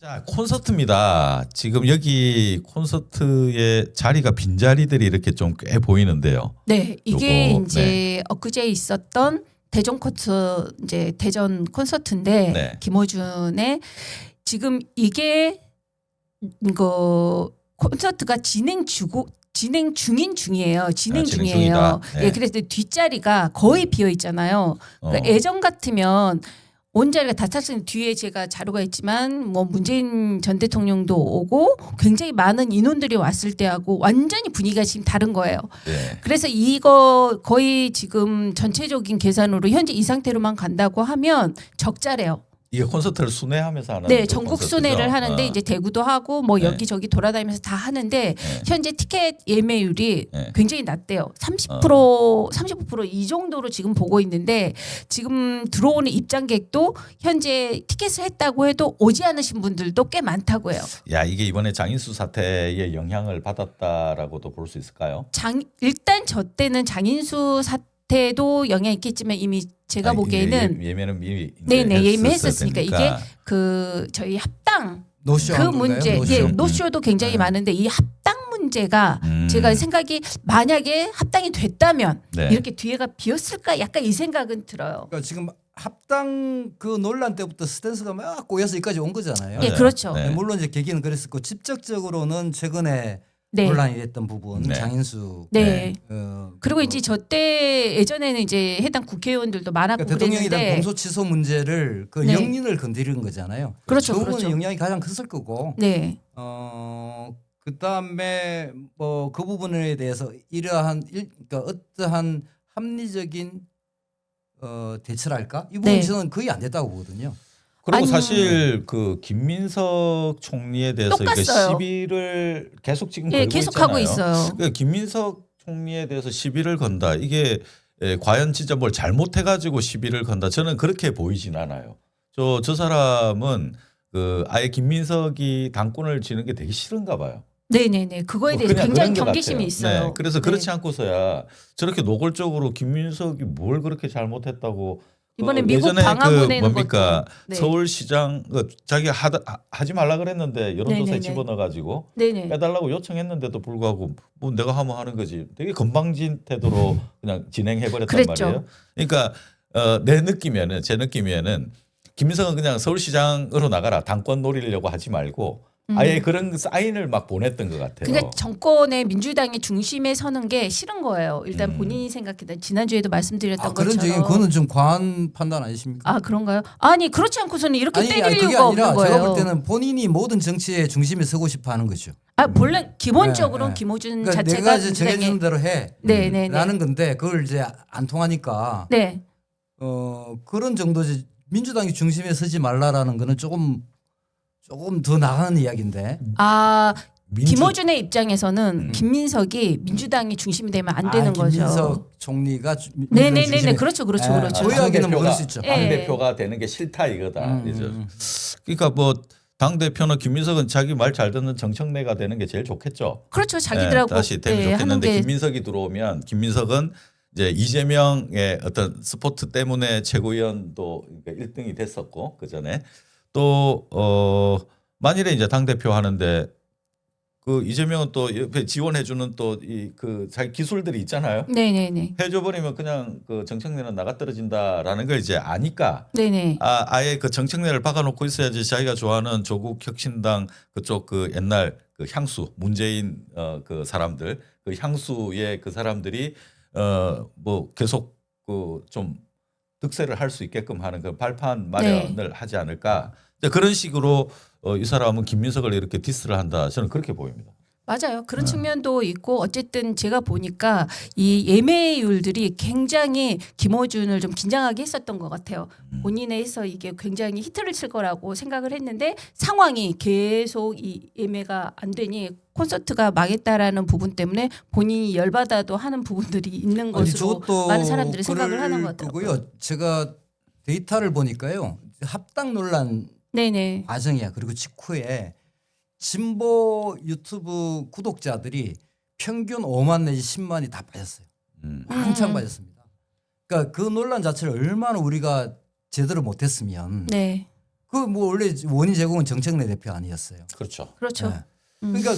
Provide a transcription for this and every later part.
자, 콘서트입니다. 지금 여기 콘서트의 자리가 빈자리들이 이렇게 좀 꽤 보이는데요. 네, 이게 요거, 이제 엊그제 있었던 대전 콘서트 이제 대전 콘서트인데 네. 김어준의 지금 이게 이거 콘서트가 진행 중인 중이에요. 진행 진행 중이에요. 중이다. 네. 예, 그래서 뒷자리가 거의 비어 있잖아요. 그러니까 예전 같으면 온 자리가 다 찼으니 뒤에 제가 자료가 있지만 뭐 문재인 전 대통령도 오고 굉장히 많은 인원들이 왔을 때하고 완전히 분위기가 지금 다른 거예요. 네. 그래서 이거 거의 지금 전체적인 계산으로 현재 이 상태로만 간다고 하면 적자래요. 이게 콘서트를 순회하면서 하는 네, 그 전국 콘서트죠? 순회를 하는데 이제 대구도 하고 뭐 네. 여기저기 돌아다니면서 다 하는데 네. 현재 티켓 예매율이 네. 굉장히 낮대요. 30% 35%이 정도로 지금 보고 있는데 지금 들어오는 입장객도 현재 티켓을 했다고 해도 오지 않으신 분들도 꽤 많다고 해요. 야, 이게 이번에 장인수 사태의 영향을 받았다라고도 볼 수 있을까요? 일단 저 때는 장인수 사태도 영향이 있겠지만 이미 제가 보기에는 예매는 미리 네네 예매했었으니까 이게 그 저희 합당 노쇼 그 문제, 노쇼. 예, 노쇼도 굉장히 네. 많은데 이 합당 문제가 제가 생각이 만약에 합당이 됐다면 네. 이렇게 뒤에가 비었을까 약간 이 생각은 들어요. 그러니까 지금 합당 그 논란 때부터 스탠스가 막 꼬여서 여기까지 온 거잖아요. 예, 그렇죠. 네. 물론 이제 계기는 그랬었고 직접적으로는 최근에 네. 논란이 됐던 부분 네. 장인수. 네. 그리고 그 이제 저 때 예전에는 이제 해당 국회의원들도 많았고 그러니까 대통령에 대한 그랬는데 공소 취소 문제를 그 네. 영린을 건드리는 거잖아요. 그렇죠, 그 부분은 그렇죠. 영향이 가장 컸을 거고. 네. 그다음에 뭐 그 부분에 대해서 이러한 그러니까 어떠한 합리적인 대처랄까? 이 부분이 네. 저는 거의 안 됐다고 보거든요. 그리고 아니, 사실 그 김민석 총리에 대해서 이게 똑같어요. 시비를 계속 지금 예, 걸고 계속 하고 있잖아요. 있어요. 그 김민석 총리에 대해서 시비를 건다. 이게 과연 진짜 뭘 잘못해가지고 시비를 건다. 저는 그렇게 보이진 않아요. 저 사람은 그 아예 김민석이 당권을 쥐는 게 되게 싫은가 봐요. 네네네. 그거에 뭐 대해서 그냥 굉장히 그런 것 경계심이 같아요. 있어요. 네, 그래서 그렇지 네. 않고서야 저렇게 노골적으로 김민석이 뭘 그렇게 잘못했다고 이번에 그 미국 예전에 방화 보내는 뭡니까 것도. 네. 서울시장 자기가 하지 말라 그랬는데 여론조사에 네네네. 집어넣어가지고 네네. 빼달라고 요청했는데도 불구하고 뭐 내가 하면 하는 거지. 되게 건방진 태도로 그냥 진행해버렸단 그랬죠. 말이에요. 그러니까 제 느낌이면은 김민석은 그냥 서울시장으로 나가라. 당권 노리려고 하지 말고 아예 그런 사인을 막 보냈던 것 같아요. 그러니까 정권의 민주당의 중심에 서는 게 싫은 거예요. 일단 본인이 생각했던 지난주에도 말씀드렸던 그런 것처럼. 적인 그거는 좀 과한 판단 아니십니까? 아 그런가요? 아니 그렇지 않고서는 이렇게 때릴 그게 이유가 아니라 없는 거예요. 제가 볼 때는 본인이 모든 정치의 중심에 서고 싶어 하는 거죠. 아 본래 기본적으로 네, 네. 김어준 그러니까 자체가 내가 이제 민주당의 정해주는 대로 해. 네네네. 라는 건데 그걸 이제 안 통하니까 네. 그런 정도지 민주당이 중심에 서지 말라라는 거는 조금 더 나가는 이야기인데. 아 김어준의 입장에서는 김민석이 민주당이 중심이 되면 안 되는 거죠. 김민석 총리가 네네네네. 그렇죠, 그렇죠, 예, 그렇죠. 그 이야기는 먹을 수 있죠. 예. 당 대표가 되는 게 싫다 이거다. 그러니까 뭐 당 대표는 김민석은 자기 말 잘 듣는 정청래가 되는 게 제일 좋겠죠. 그렇죠. 자기들하고 다시 되면 하는 좋겠는데 게 김민석이 들어오면 김민석은 이제 이재명의 어떤 스포트 때문에 최고위원도 1등이 됐었고 그 전에 또 만일에 이제 당 대표 하는데 그 이재명은 또 옆에 지원해주는 또 이 그 자기 기술들이 있잖아요. 네네네. 해줘버리면 그냥 그 정청래는 나가 떨어진다라는 걸 이제 아니까 네네. 아예 그 정청래를 박아놓고 있어야지 자기가 좋아하는 조국 혁신당 그쪽 그 옛날 그 향수 문재인 그 사람들 그 향수의 그 사람들이 뭐 계속 그 좀 득세를 할 수 있게끔 하는 그 발판 마련을 하지 않을까. 그런 식으로 이 사람은 김민석을 이렇게 디스를 한다. 저는 그렇게 보입니다. 맞아요. 그런 측면도 있고 어쨌든 제가 보니까 이 예매율들이 굉장히 김어준을 좀 긴장하게 했었던 것 같아요. 본인에서 이게 굉장히 히트를 칠 거라고 생각을 했는데 상황이 계속 이 예매가 안 되니 콘서트가 망했다라는 부분 때문에 본인이 열받아도 하는 부분들이 있는 것으로 많은 사람들이 생각을 하는 것 같아요. 그고요. 제가 데이터를 보니까요. 합당 논란 네네. 과정이야. 그리고 직후에 진보 유튜브 구독자들이 평균 5만 내지 10만이 다 빠졌어요. 한창 빠졌습니다. 그러니까 그 논란 자체를 얼마나 우리가 제대로 못했으면 네. 그 뭐 원래 원인 제공은 정청래 대표 아니었어요. 그렇죠. 그렇죠. 네. 그러니까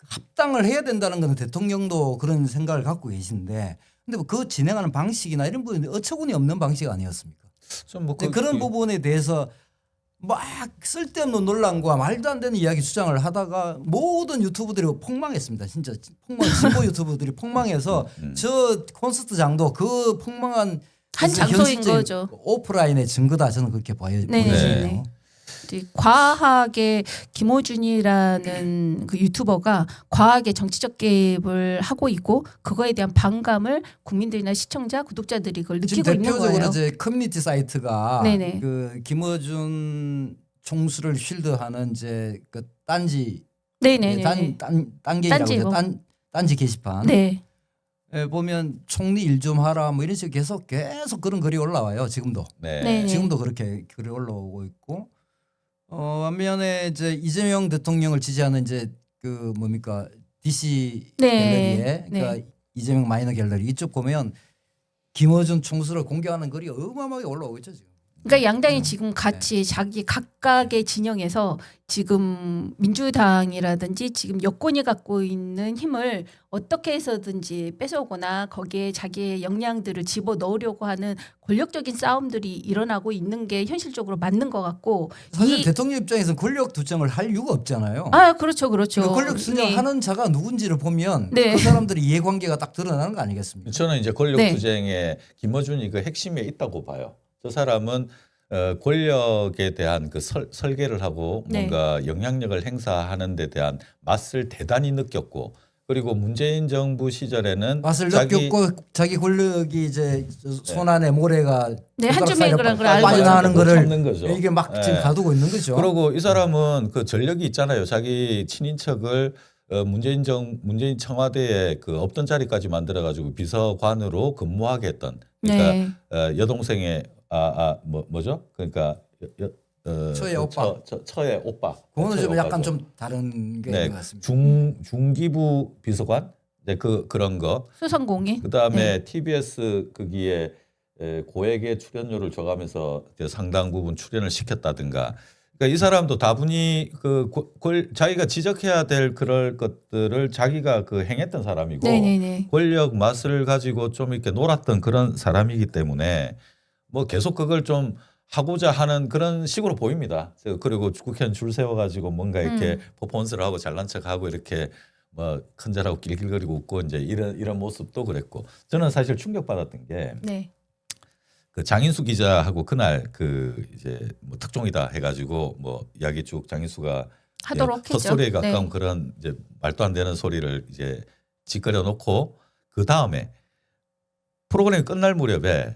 합당을 해야 된다는 건 대통령도 그런 생각을 갖고 계신데 근데 뭐 그 진행하는 방식이나 이런 부분이 어처구니 없는 방식 아니었습니까? 좀뭐 그런 부분에 대해서 막 쓸데없는 논란과 말도 안 되는 이야기 주장을 하다가 모든 유튜브들이 폭망했습니다. 진짜 진보 유튜브들이 폭망해서 저 콘서트장도 그 폭망한 한 그 장소인 현실적인 거죠. 오프라인의 증거다 저는 그렇게 보여지네요. 네. 과하게 김어준이라는 그 유튜버가 과하게 정치적 개입을 하고 있고 그거에 대한 반감을 국민들이나 시청자, 구독자들이 그걸 지금 느끼고 있는 대표적으로 거예요. 이제 커뮤니티 사이트가 네네. 그 김어준 총수를 쉴드하는 이제 그 딴지 네네네. 딴게이라고 딴지요. 하죠. 딴지 게시판. 네. 에 보면 총리 일 좀 하라 뭐 이런 식으로 계속 그런 글이 올라와요. 지금도. 네. 네. 지금도 그렇게 글이 올라오고 있고 반면에 이제 이재명 대통령을 지지하는 이제 그 뭡니까 DC 네. 갤러리에 그러니까 네. 이재명 마이너 갤러리 이쪽 보면 김어준 총수를 공개하는 글이 어마어마하게 올라오고 있죠 지금. 그러니까 양당이 지금 같이 자기 각각의 진영에서 지금 민주당이라든지 지금 여권이 갖고 있는 힘을 어떻게 해서든지 뺏어오거나 거기에 자기의 역량들을 집어 넣으려고 하는 권력적인 싸움들이 일어나고 있는 게 현실적으로 맞는 것 같고 사실 대통령 입장에서는 권력 투쟁을 할 이유가 없잖아요. 그렇죠. 그렇죠. 그 권력 투쟁하는 자가 누군지를 보면 네. 그 사람들의 이해관계가 딱 드러나는 거 아니겠습니까? 저는 이제 권력 네. 투쟁에 김어준이 그 핵심에 있다고 봐요. 저 사람은 권력에 대한 그 설계를 하고 네. 뭔가 영향력을 행사하는 데 대한 맛을 대단히 느꼈고 그리고 문재인 정부 시절에는 맛을 느꼈고 자기 권력이 이제 손 안에 모래가 네, 한 줌의 그런 걸 알고 알고 빠져나가는 못 거를 참는 거죠. 이게 막 지금 네. 가두고 있는 거죠. 그리고 이 사람은 그 전력이 있잖아요. 자기 친인척을 문재인 청와대에 그 없던 자리까지 만들어 가지고 비서관으로 근무하게 했던 그러니까 네. 여동생의 뭐죠? 그러니까 처의 오빠. 처의 오빠. 그거는 처의 좀 약간 오빠죠. 좀 다른 게 네, 있는 것 같습니다. 중기부 비서관 네, 그런 거. 수성공인. 그다음에 TBS 거기에 고액의 출연료를 줘가면서 이제 상당 부분 출연을 시켰다든가. 그러니까 이 사람도 다분히 자기가 지적해야 될 그럴 것들을 자기가 행했던 사람이고 네네네. 권력 맛을 가지고 좀 이렇게 놀았던 그런 사람이기 때문에 뭐 계속 그걸 좀 하고자 하는 그런 식으로 보입니다. 그리고 국회의원 줄 세워가지고 뭔가 이렇게 퍼포먼스를 하고 잘난 척하고 이렇게 뭐 큰절하고 길길거리고 웃고 이제 이런 모습도 그랬고 저는 사실 충격받았던 게 네. 그 장인수 기자하고 그날 그 이제 뭐 특종이다 해가지고 뭐 이야기 쭉 장인수가 하도록 했죠. 헛소리에 가까운 네. 그런 이제 말도 안 되는 소리를 이제 짓거려 놓고 그 다음에 프로그램이 끝날 무렵에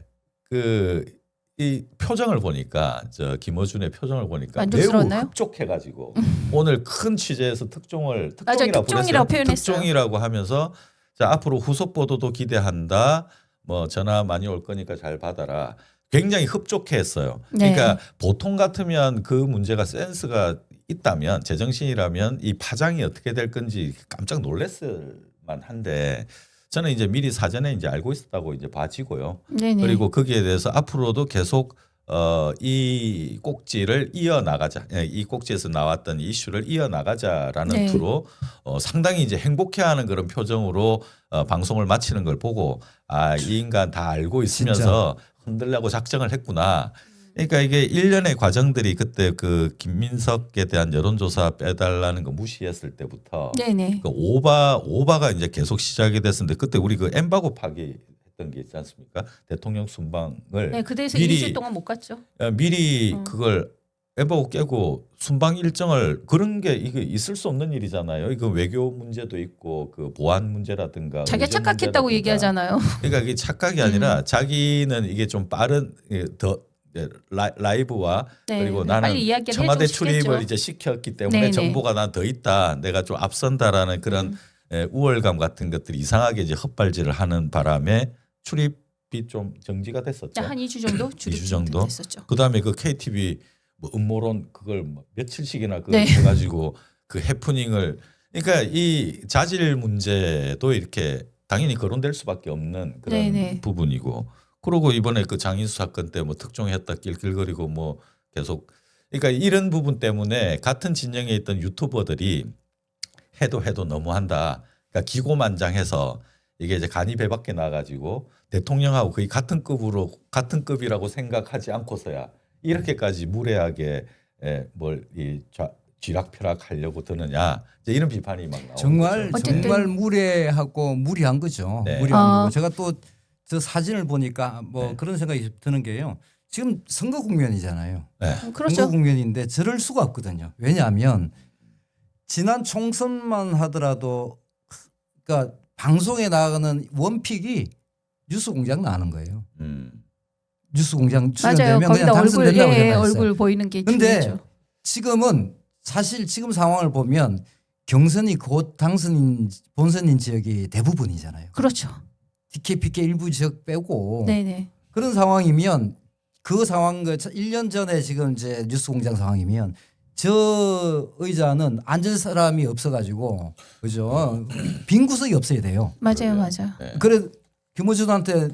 이 표정을 보니까 김어준의 표정을 보니까 매우 만족스러웠나요? 흡족해가지고 오늘 큰 취재에서 맞아요. 특종이라고 특종이라고 표현했어요. 특종이라고 하면서 자 앞으로 후속 보도도 기대한다. 뭐 전화 많이 올 거니까 잘 받아라. 굉장히 흡족해했어요. 네. 그러니까 보통 같으면 그 문제가 센스가 있다면 제정신이라면 이 파장이 어떻게 될 건지 깜짝 놀랐을 만한데 저는 이제 미리 사전에 이제 알고 있었다고 이제 봐지고요. 네네. 그리고 거기에 대해서 앞으로도 계속 이 꼭지를 이어나가자. 이 꼭지에서 나왔던 이슈를 이어나가자라는 네. 투로 상당히 이제 행복해하는 그런 표정으로 방송을 마치는 걸 보고 이 인간 다 알고 있으면서 흔들려고 작정을 했구나. 그러니까 이게 일련의 과정들이 그때 그 김민석에 대한 여론조사 빼달라는 거 무시했을 때부터 네네. 그 오바가 이제 계속 시작이 됐었는데 그때 우리 그 엠바고 파기했던 게 있지 않습니까? 대통령 순방을 네, 그대에서 미리- 일주일 동안 못 갔죠. 미리 그걸 엠바고 깨고 순방 일정을 그런 게 이게 있을 수 없는 일이잖아요. 이거 외교 문제도 있고 그 보안 문제라든가 자기가 의전 착각했다고 문제라든가. 얘기하잖아요. 그러니까 이게 착각이 아니라 자기는 이게 좀 빠른 더 라이브와 네, 그리고 나는 빨리 이야기를 청와대 해주고 싶겠죠. 출입을 이제 시켰기 때문에 네네. 정보가 난 더 있다. 내가 좀 앞선다라는 그런 우월감 같은 것들이 이상하게 이제 헛발질을 하는 바람에 출입이 좀 정지가 됐었죠. 한 2주 정도 2주 정도? 됐었죠. 그다음에 그 KTV 뭐 음모론 그걸 뭐 며칠씩이나 그걸 네. 해가지고 그 해프닝을 그러니까 이 자질 문제도 이렇게 당연히 거론될 수밖에 없는 그런 네네. 부분이고 그러고 이번에 그 장인수 사건 때 뭐 특종했다 낄낄거리고 뭐 계속 그러니까 이런 부분 때문에 같은 진영에 있던 유튜버들이 해도 너무한다. 그러니까 기고만장해서 이게 이제 간이 배밖에 나가지고 대통령하고 거의 같은 급이라고 생각하지 않고서야 이렇게까지 무례하게 뭘이 쥐락펴락 하려고 드느냐 이제 이런 비판이 막 나오고 정말 어쨌든- 정말 무례하고 무리한 거죠. 네. 무리한 거고 제가 또 저 사진을 보니까 뭐 네. 그런 생각이 드는 게요. 지금 선거 국면이잖아요. 네. 그렇죠. 선거 국면인데 저럴 수가 없거든요. 왜냐하면 지난 총선만 하더라도 그러니까 방송에 나가는 원픽이 뉴스공장 나가는 거예요. 뉴스공장 맞아요. 출연되면 거기다 그냥 얼굴 당선된다고 예, 생각했어요. 얼굴 보이는 게 근데 중요하죠. 지금은 사실 지금 상황을 보면 경선이 곧 본선인 지역이 대부분이잖아요. 그렇죠. DK, PK 일부 지역 빼고 네네. 그런 상황이면 그 상황 1년 전에 지금 이제 뉴스공장 상황이면 저 의자는 앉을 사람이 없어가지고 그죠? 빈 구석이 없어야 돼요. 맞아요, 맞아요. 네. 그래 김어준한테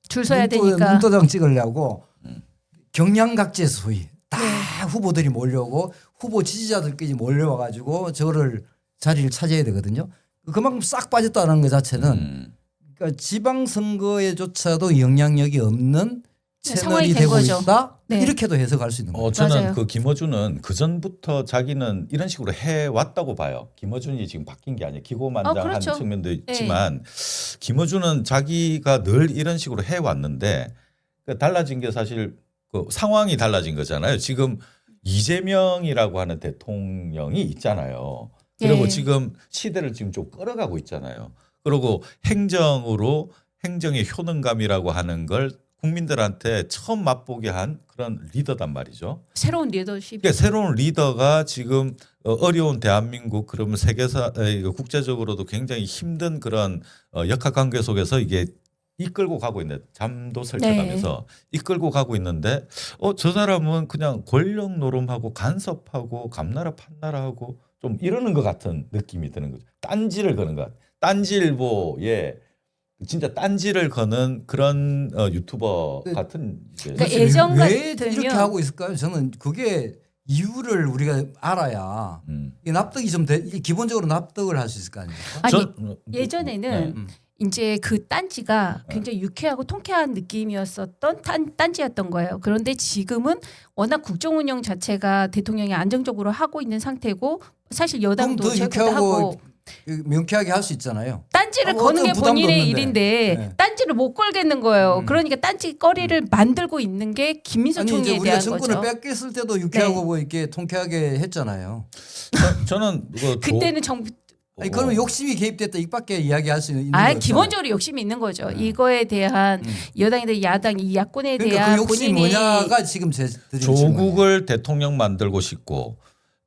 줄 서야 되니까. 눈도장 찍으려고 경량각제 소위 다 네. 후보들이 몰려오고 후보 지지자들끼리 몰려와가지고 저를 자리를 차지해야 되거든요. 그만큼 싹 빠졌다는 것 자체는 그러니까 지방선거에조차도 영향력이 없는 네, 상황이 채널이 된 되고 거죠. 있다. 네. 이렇게도 해석할 수 있는 거죠. 저는 맞아요. 그 김어준은 그 전부터 자기는 이런 식으로 해 왔다고 봐요. 김어준이 지금 바뀐 게 아니에요. 기고만장한 그렇죠. 측면도 있지만 김어준은 자기가 늘 이런 식으로 해 왔는데 달라진 게 사실 그 상황이 달라진 거잖아요. 지금 이재명이라고 하는 대통령이 있잖아요. 그리고 예. 지금 시대를 지금 좀 끌어가고 있잖아요. 그리고 행정의 효능감이라고 하는 걸 국민들한테 처음 맛보게 한 그런 리더단 말이죠. 새로운 리더십. 그러니까 새로운 리더가 지금 어려운 대한민국 그러면 국제적으로도 굉장히 힘든 그런 역학관계 속에서 이게 이끌고 가고 있는 잠도 설쳐가면서 이끌고 가고 있는데 저 사람은 그냥 권력 노름하고 간섭하고 감나라 판나라하고 좀 이러는 것 같은 느낌이 드는 거죠. 딴지를 거는 것 같아요. 딴지일보에 진짜 딴지를 거는 그런 유튜버 네. 같은 이제 그러니까 사실 예전 왜 같으면- 이렇게 하고 있을까요? 저는 그게 이유를 우리가 알아야 이 납득이 좀 기본적으로 납득을 할 수 있을 거 아닙니까? 아니 예전에는 음. 이제 그 딴지가 굉장히 유쾌하고 통쾌한 느낌이었었던 딴지였던 거예요. 그런데 지금은 워낙 국정 운영 자체가 대통령이 안정적으로 하고 있는 상태고 사실 그럼 여당도 더 제압도 유쾌하고 하고 명쾌하게 할 수 있잖아요. 딴지를 어떤 거는 게 부담도 본인의 없는데. 일인데 네. 딴지를 못 걸겠는 거예요. 그러니까 딴지 거리를 만들고 있는 게 김민수 아니 이제 총리에 우리가 대한 정권을 거죠. 뺏겼을 때도 유쾌하고 네. 뭐 이렇게 통쾌하게 했잖아요. 저는 그때는 정부 아니 그러면 욕심이 개입됐다 이밖에 이야기할 수 있는 게 아 없잖아요. 기본적으로 욕심이 있는 거죠. 이거에 대한 여당이든 야당 이 야권에 그러니까 대한 그 욕심이 본인이 뭐냐가 지금 제 드리는 질문이에요. 조국을 대통령 만들고 싶고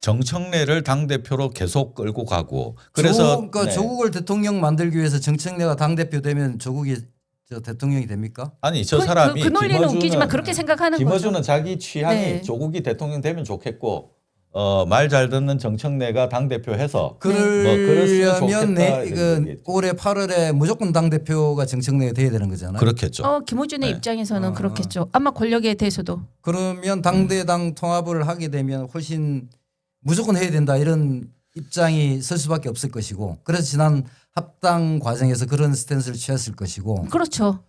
정청래를 당 대표로 계속 끌고 가고 그래서 그러니까 네. 조국을 대통령 만들기 위해서 정청래가 당 대표 되면 조국이 저 대통령이 됩니까? 아니 저 사람이 그 논리는 김어준은 웃기지만 그렇게 생각하는 김어준은 거죠. 자기 취향이 네. 조국이 대통령 되면 좋겠고 말 잘 듣는 정청래가 당 대표해서 그러려면 좋겠다 이런 이건 얘기겠죠. 올해 8월에 무조건 당 대표가 정청래가 돼야 되는 거잖아요. 그렇겠죠. 김어준의 네. 입장에서는 그렇겠죠. 아마 권력에 대해서도 그러면 당대당 통합을 하게 되면 훨씬 무조건 해야 된다 이런 입장이 설 수밖에 없을 것이고 그래서 지난 합당 과정에서 그런 스탠스를 취했을 것이고 그렇죠.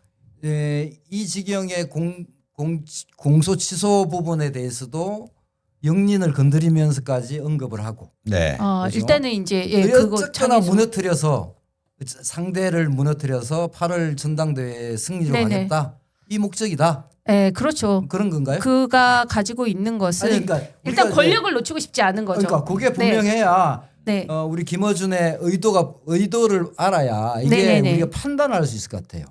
이 지경의 공소 취소 부분에 대해서도 영린을 건드리면서까지 언급을 하고 네. 그렇죠? 일단은 이제 그거 어쨌거나 장애수- 무너뜨려서 상대를 무너뜨려서 8월 전당대회 승리로 네네. 하겠다 이 목적이다 예, 그렇죠. 그런 건가요? 그가 가지고 있는 것은 아니, 그러니까 일단 우리가 권력을 놓치고 싶지 않은 거죠. 그러니까 그게 분명해야 네. 우리 김어준의 의도를 알아야 이게 네네네. 우리가 판단할 수 있을 것 같아요.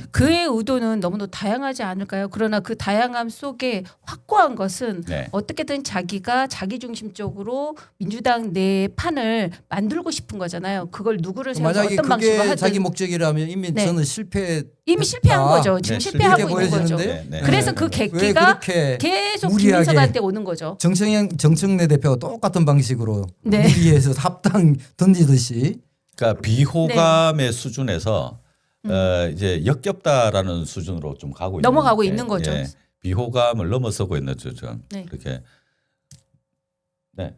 그의 의도는 너무도 다양하지 않을까요? 그러나 그 다양함 속에 확고한 것은 네. 어떻게든 자기가 자기중심적으로 민주당 내 판을 만들고 싶은 거잖아요. 그걸 누구를 세워서 만약에 어떤 방식으로 그게 하든 자기 목적이라면 이미 네. 저는 실패 이미 실패한 거죠. 지금 네, 실패하고 이렇게 있는 거죠. 보여지는데? 네, 네. 그래서 그 왜 객기가 그렇게 계속 무리하게 김민석한테 오는 거죠. 정청래 대표가 똑같은 방식으로 네. 무리해서 합당 던지듯이 그러니까 비호감의 수준에서 이제 역겹다라는 수준으로 좀 가고 있는 넘어가고 있는 거죠. 비호감을 넘어서고 있는 좀 네. 그렇게. 네.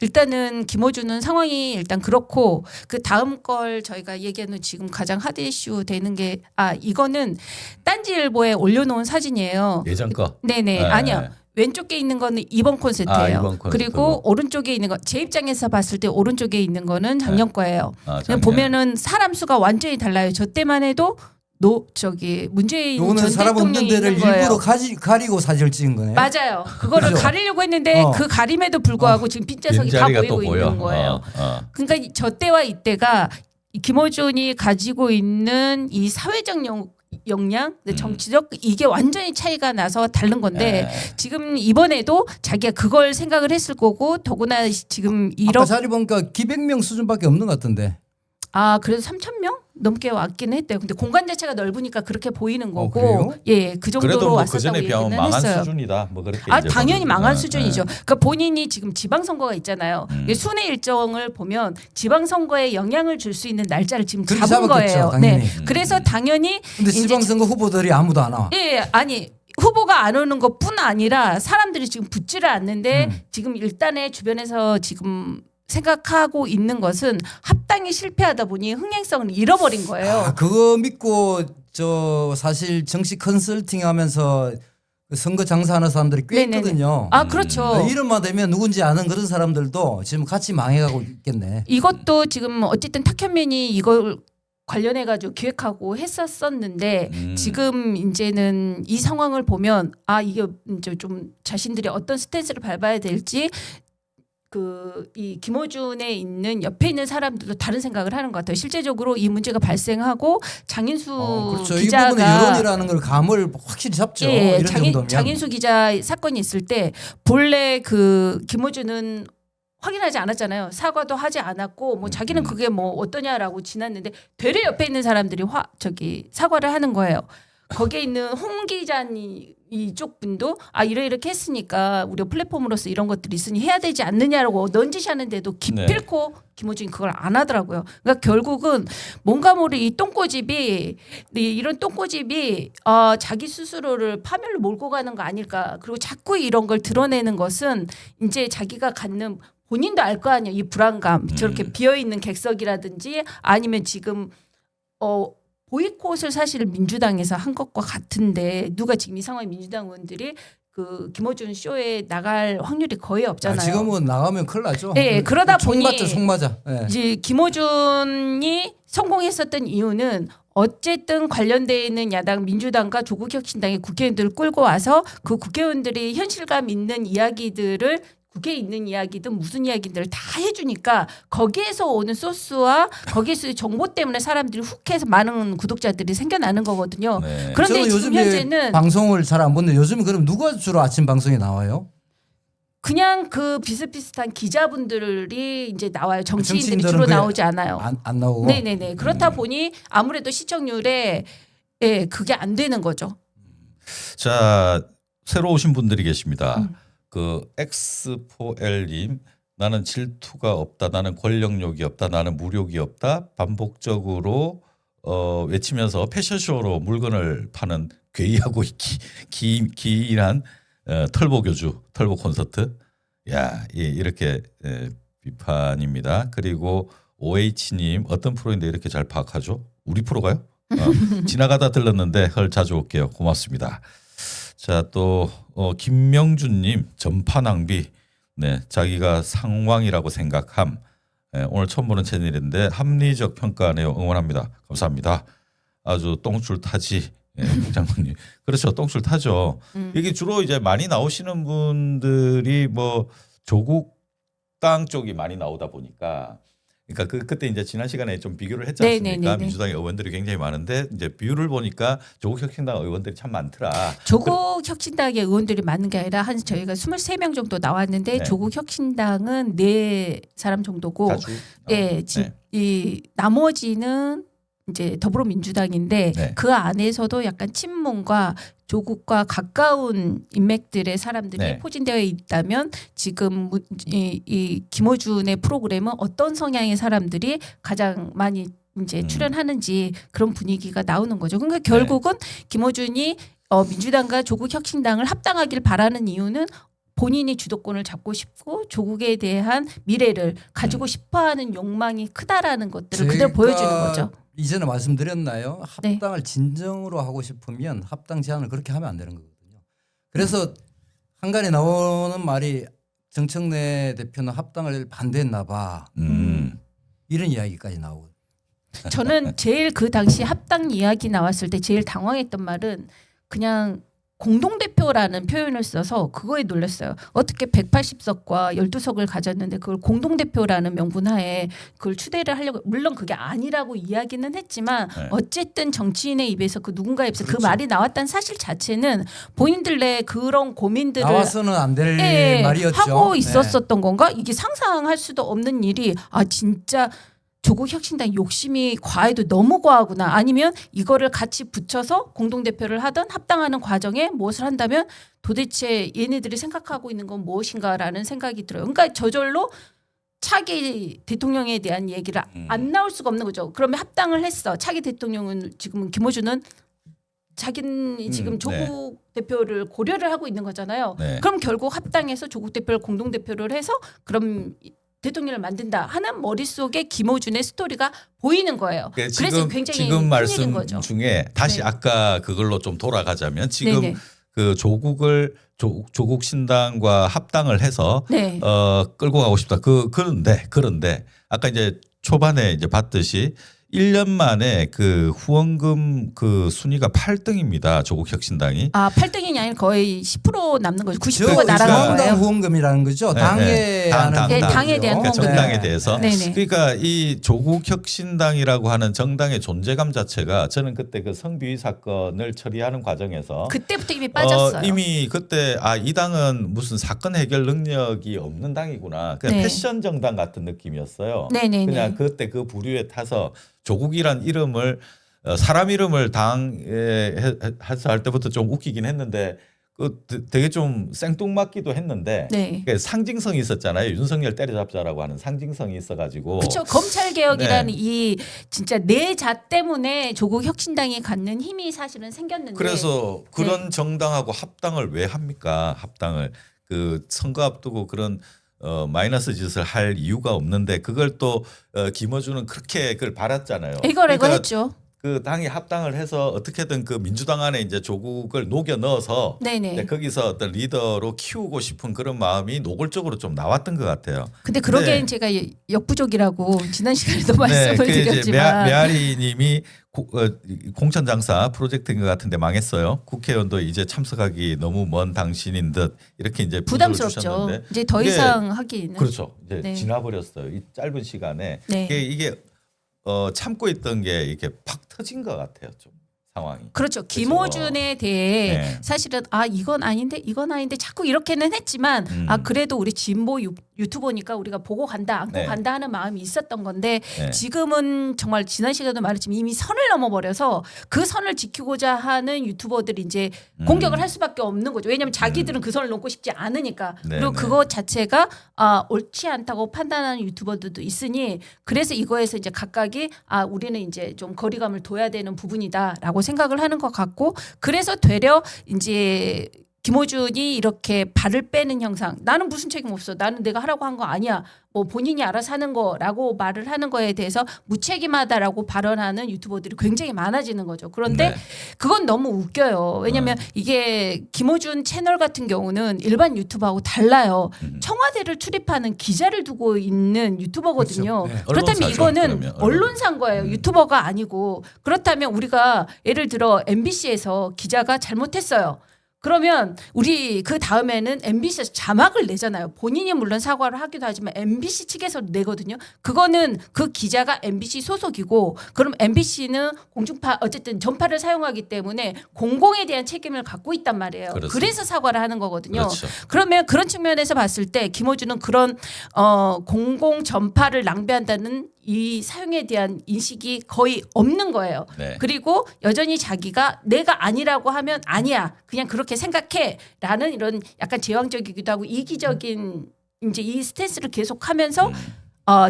일단은 김어준은 상황이 일단 그렇고 그 다음 걸 저희가 얘기하는 지금 가장 핫 이슈 되는 게 이거는 딴지일보에 올려놓은 사진이에요. 예전 거. 네네. 아니요. 왼쪽에 있는 거는 이번 콘서트예요. 이번 콘서트고. 그리고 오른쪽에 있는 거 제 입장에서 봤을 때 오른쪽에 있는 거는 작년 거예요. 작년. 보면은 사람 수가 완전히 달라요. 저 때만 해도 문재인 전 요거는 사람 없는 대통령이 데를 있는 거예요. 일부러 가리고 사진을 찍은 거네요. 맞아요. 그거를 그죠? 가리려고 했는데 그 가림에도 불구하고 지금 빈자석이 다 빈자리가 보이고 또 보여. 있는 거예요. 그러니까 저 때와 이때가 김어준이 가지고 있는 이 사회적 역량, 정치적 이게 완전히 차이가 나서 다른 건데 지금 이번에도 자기가 그걸 생각을 했을 거고 더구나 지금 아까 자리 보니까 기백명 수준밖에 없는 것 같은데. 그래서 3,000명 넘게 왔긴 했대요. 근데 공간 자체가 넓으니까 그렇게 보이는 거고, 그래요? 예, 그 정도로 그래도 뭐 왔었다고 그전에 비하면 얘기는 망한 했어요. 수준이다. 뭐 그렇게 이제 당연히 보는 망한 거죠. 수준이죠. 그러니까 본인이 지금 지방선거가 있잖아요. 순회 일정을 보면 지방선거에 영향을 줄 수 있는 날짜를 지금 그렇게 잡은 잡았겠죠, 거예요. 당연히. 네, 그래서 당연히 근데 이제 지방선거 후보들이 아무도 안 와. 예, 아니 후보가 안 오는 것뿐 아니라 사람들이 지금 붙지를 않는데 지금 일단의 주변에서 지금 생각하고 있는 것은 합당이 실패하다 보니 흥행성을 잃어버린 거예요. 그거 믿고 저 사실 정치 컨설팅 하면서 그 선거 장사하는 사람들이 꽤 네네네. 있거든요. 그렇죠. 이름만 되면 누군지 아는 그런 사람들도 지금 같이 망해가고 있겠네. 이것도 지금 어쨌든 탁현민이 이걸 관련해 가지고 기획하고 했었었는데 지금 이제는 이 상황을 보면 이게 이제 좀 자신들이 어떤 스탠스를 밟아야 될지 이 김어준에 있는 옆에 있는 사람들도 다른 생각을 하는 것 같아요. 실제적으로 이 문제가 발생하고 장인수 그렇죠. 기자가 이 부분은 여론이라는 걸 감을 확실히 잡죠. 이런 정도면. 장인수 기자 사건이 있을 때 본래 그 김어준은 확인하지 않았잖아요. 사과도 하지 않았고 뭐 자기는 그게 뭐 어떠냐라고 지났는데 되레 옆에 있는 사람들이 사과를 하는 거예요. 거기에 있는 홍 기자님 이쪽 분도 이렇게 했으니까 우리가 플랫폼으로서 이런 것들이 있으니 해야 되지 않느냐라고 넌지시하는데도 기필코 김어준이 그걸 안 하더라고요. 그러니까 결국은 뭔가 모를 이 똥꼬집이 이런 똥꼬집이 자기 스스로를 파멸로 몰고 가는 거 아닐까. 그리고 자꾸 이런 걸 드러내는 것은 이제 자기가 갖는 본인도 알 거 아니에요. 이 불안감 저렇게 비어있는 객석이라든지 아니면 지금 보이콧을 사실 민주당에서 한 것과 같은데 누가 지금 이 상황에 민주당 의원들이 그 김어준 쇼에 나갈 확률이 거의 없잖아요. 지금은 나가면 큰일 나죠. 네, 그러다 보니 총 맞아. 네. 이제 김어준이 성공했었던 이유는 어쨌든 관련되어 있는 야당 민주당과 조국혁신당의 국회의원들을 끌고 와서 그 국회의원들이 현실감 있는 이야기들을 국회에 있는 이야기든 무슨 이야기들을 다 해주니까 거기에서 오는 소스와 거기에서 정보 때문에 사람들이 훅해서 많은 구독자들이 생겨나는 거거든요. 네. 그런데 저는 지금 요즘에 현재는 방송을 잘 안 보는데 요즘 그럼 누가 주로 아침 방송에 나와요? 그냥 그 비슷비슷한 기자분들이 이제 나와요. 정치인들이 정치인들은 주로 그게 나오지 않아요. 안 나오고. 네네네. 그렇다 보니 아무래도 시청률에 그게 안 되는 거죠. 자, 새로 오신 분들이 계십니다. 그 X4L님, 나는 질투가 없다, 나는 권력욕이 없다, 나는 무력이 없다 반복적으로 외치면서 패션쇼로 물건을 파는 괴이하고 기이한 털보 교주, 털보 콘서트. 이렇게 비판입니다. 그리고 OH님, 어떤 프로인데 이렇게 잘 파악하죠? 우리 프로가요? 지나가다 들렀는데 헐 자주 올게요. 고맙습니다. 자, 또 김명준님, 전파 낭비. 네, 자기가 상왕이라고 생각함. 오늘 처음 보는 채널인데 합리적 평가하네요. 응원합니다. 감사합니다. 아주 똥줄 타지. 장군님. 그렇죠, 똥줄 타죠. 이게 주로 이제 많이 나오시는 분들이 뭐 조국 땅 쪽이 많이 나오다 보니까. 그러니까 그때 이제 지난 시간에 좀 비교를 했지 않습니까? 네네네네. 민주당의 의원들이 굉장히 많은데 이제 비율을 보니까 조국혁신당 의원들이 참 많더라. 조국혁신당의 의원들이 많은 게 아니라 한 저희가 23명 정도 나왔는데 네. 조국혁신당은 4사람 정도고 자주. 이 나머지는 이제 더불어민주당인데 네. 그 안에서도 약간 친문과 조국과 가까운 인맥들의 사람들이 네. 포진되어 있다면 지금 이 김어준의 프로그램은 어떤 성향의 사람들이 가장 많이 이제 출연하는지 그런 분위기가 나오는 거죠. 그러니까 결국은 김어준이 민주당과 조국 혁신당을 합당하길 바라는 이유는 본인이 주도권을 잡고 싶고 조국에 대한 미래를 가지고 싶어하는 욕망이 크다라는 것들을 그대로 보여주는 거죠. 이전에 말씀드렸나요? 네. 합당을 진정으로 하고 싶으면 합당 제안을 그렇게 하면 안 되는 거거든요. 그래서 한간에 나오는 말이 정청래 대표는 합당을 반대했나 봐. 이런 이야기까지 나오고. 저는 제일 그 당시 합당 이야기 나왔을 때 제일 당황했던 말은 그냥 공동대표라는 표현을 써서 그거에 놀랐어요. 어떻게 180석과 12석을 가졌는데 그걸 공동대표라는 명분하에 그걸 추대를 하려고, 물론 그게 아니라고 이야기는 했지만 네. 어쨌든 정치인의 입에서 그 누군가의 입에서 그 그렇죠. 말이 나왔다는 사실 자체는 본인들 내 그런 고민들을 나와서는 안 될 예, 말이었죠. 하고 네. 있었었던 건가? 이게 상상할 수도 없는 일이 진짜 조국 혁신당 욕심이 과해도 너무 과하구나. 아니면 이거를 같이 붙여서 공동대표를 하던 합당하는 과정에 무엇을 한다면 도대체 얘네들이 생각하고 있는 건 무엇인가라는 생각이 들어요. 그러니까 저절로 차기 대통령에 대한 얘기를 안 나올 수가 없는 거죠. 그러면 합당을 했어. 차기 대통령은 지금은 김어준은 자기는 지금 조국 대표를 고려를 하고 있는 거잖아요. 네. 그럼 결국 합당해서 조국 대표를 공동대표를 해서 그럼 대통령을 만든다 하는 머릿속에 김어준의 스토리가 보이는 거예요. 그러니까 그래서 굉장히 지금 큰일인 말씀 거죠. 중에 다시 네. 아까 그걸로 좀 돌아가자면 지금 네네. 그 조국 신당과 합당을 해서 네. 끌고 가고 싶다. 그런데 아까 이제 초반에 이제 봤듯이 1년 만에 그 후원금 그 순위가 8등입니다. 조국 혁신당이. 8등이 아니라 거의 10% 남는 거죠. 90%가 그러니까 날아간 정당 거예요. 후원금이라는 거죠. 네, 당에 네. 하는 네, 당에 대한 그러니까 후원금. 정당에 네. 대해서. 네네. 그러니까 이 조국 혁신당이라고 하는 정당의 존재감 자체가 저는 그때 그 성비위 사건을 처리하는 과정에서 그때부터 이미 빠졌어요. 이미 그때 이 당은 무슨 사건 해결 능력이 없는 당이구나. 그냥 네. 패션 정당 같은 느낌이었어요. 네네네. 그냥 그때 그 부류에 타서 조국이란 이름을 사람 이름을 당에 해서 할 때부터 좀 웃기긴 했는데 그 되게 좀 생뚱맞기도 했는데 네. 그게 상징성이 있었잖아요. 윤석열 때려잡자라고 하는 상징성이 있어가지고. 그렇죠. 검찰 개혁이라는 네. 이 진짜 내자 때문에 조국 혁신당이 갖는 힘이 사실은 생겼는데. 그래서 네. 그런 정당하고 합당을 왜 합니까? 합당을 그 선거 앞두고 그런 마이너스 짓을 할 이유가 없는데 그걸 또 김어준은 그렇게 그걸 바랐잖아요. 이거 했죠. 그 당이 합당을 해서 어떻게든 그 민주당 안에 이제 조국을 녹여 넣어서 네네. 이제 거기서 어떤 리더로 키우고 싶은 그런 마음이 노골적으로 좀 나왔던 것 같아요. 근데 그러기엔 제가 역부족이라고 지난 시간에도 말씀을 그 이제 드렸지만. 메아리님이 공천장사 프로젝트인 것 같은데 망했어요. 국회의원도 이제 참석하기 너무 먼 당신인 듯 이렇게 이제 분석을 부담스럽죠. 주셨는데 이제 더 이게 이상 하기는. 그렇죠. 이제 네. 지나버렸어요. 이 짧은 시간에 네. 이게 참고 있던 게 이렇게 팍 터진 것 같아요. 좀 상황이. 그렇죠. 김어준에 대해 네. 사실은 이건 아닌데 자꾸 이렇게는 했지만 그래도 우리 진보 유튜버니까 우리가 보고 간다 안고 네. 간다 하는 마음이 있었던 건데 네. 지금은 정말 지난 시간에도 말했지만 이미 선을 넘어버려서 그 선을 지키고자 하는 유튜버들이 이제 공격을 할 수밖에 없는 거죠. 왜냐하면 자기들은 그 선을 넘고 싶지 않으니까. 네, 그리고 네. 그것 자체가 옳지 않다고 판단하는 유튜버들도 있으니 그래서 이거에서 이제 각각이 우리는 이제 좀 거리감을 둬야 되는 부분이다라고 생각을 하는 것 같고 그래서 되려 이제 김어준이 이렇게 발을 빼는 형상. 나는 무슨 책임 없어. 나는 내가 하라고 한 거 아니야. 뭐 본인이 알아서 하는 거라고 말을 하는 거에 대해서 무책임하다라고 발언하는 유튜버들이 굉장히 많아지는 거죠. 그런데 네. 그건 너무 웃겨요. 왜냐하면 이게 김어준 채널 같은 경우는 일반 유튜버하고 달라요. 청와대를 출입하는 기자를 두고 있는 유튜버거든요. 그렇죠. 네. 그렇다면 언론사죠, 이거는 그러면. 언론사인 거예요. 유튜버가 아니고. 그렇다면 우리가 예를 들어 MBC에서 기자가 잘못했어요. 그러면 우리 그 다음에는 MBC에서 자막을 내잖아요. 본인이 물론 사과를 하기도 하지만 MBC 측에서 내거든요. 그거는 그 기자가 MBC 소속이고 그럼 MBC는 공중파 어쨌든 전파를 사용하기 때문에 공공에 대한 책임을 갖고 있단 말이에요. 그렇습니다. 그래서 사과를 하는 거거든요. 그렇죠. 그러면 그런 측면에서 봤을 때 김어준은 그런 공공 전파를 낭비한다는 이 사용에 대한 인식이 거의 없는 거예요. 네. 그리고 여전히 자기가 내가 아니라고 하면 아니야. 그냥 그렇게 생각해라는 이런 약간 제왕적이기도 하고 이기적인 이제 이 스탠스를 계속하면서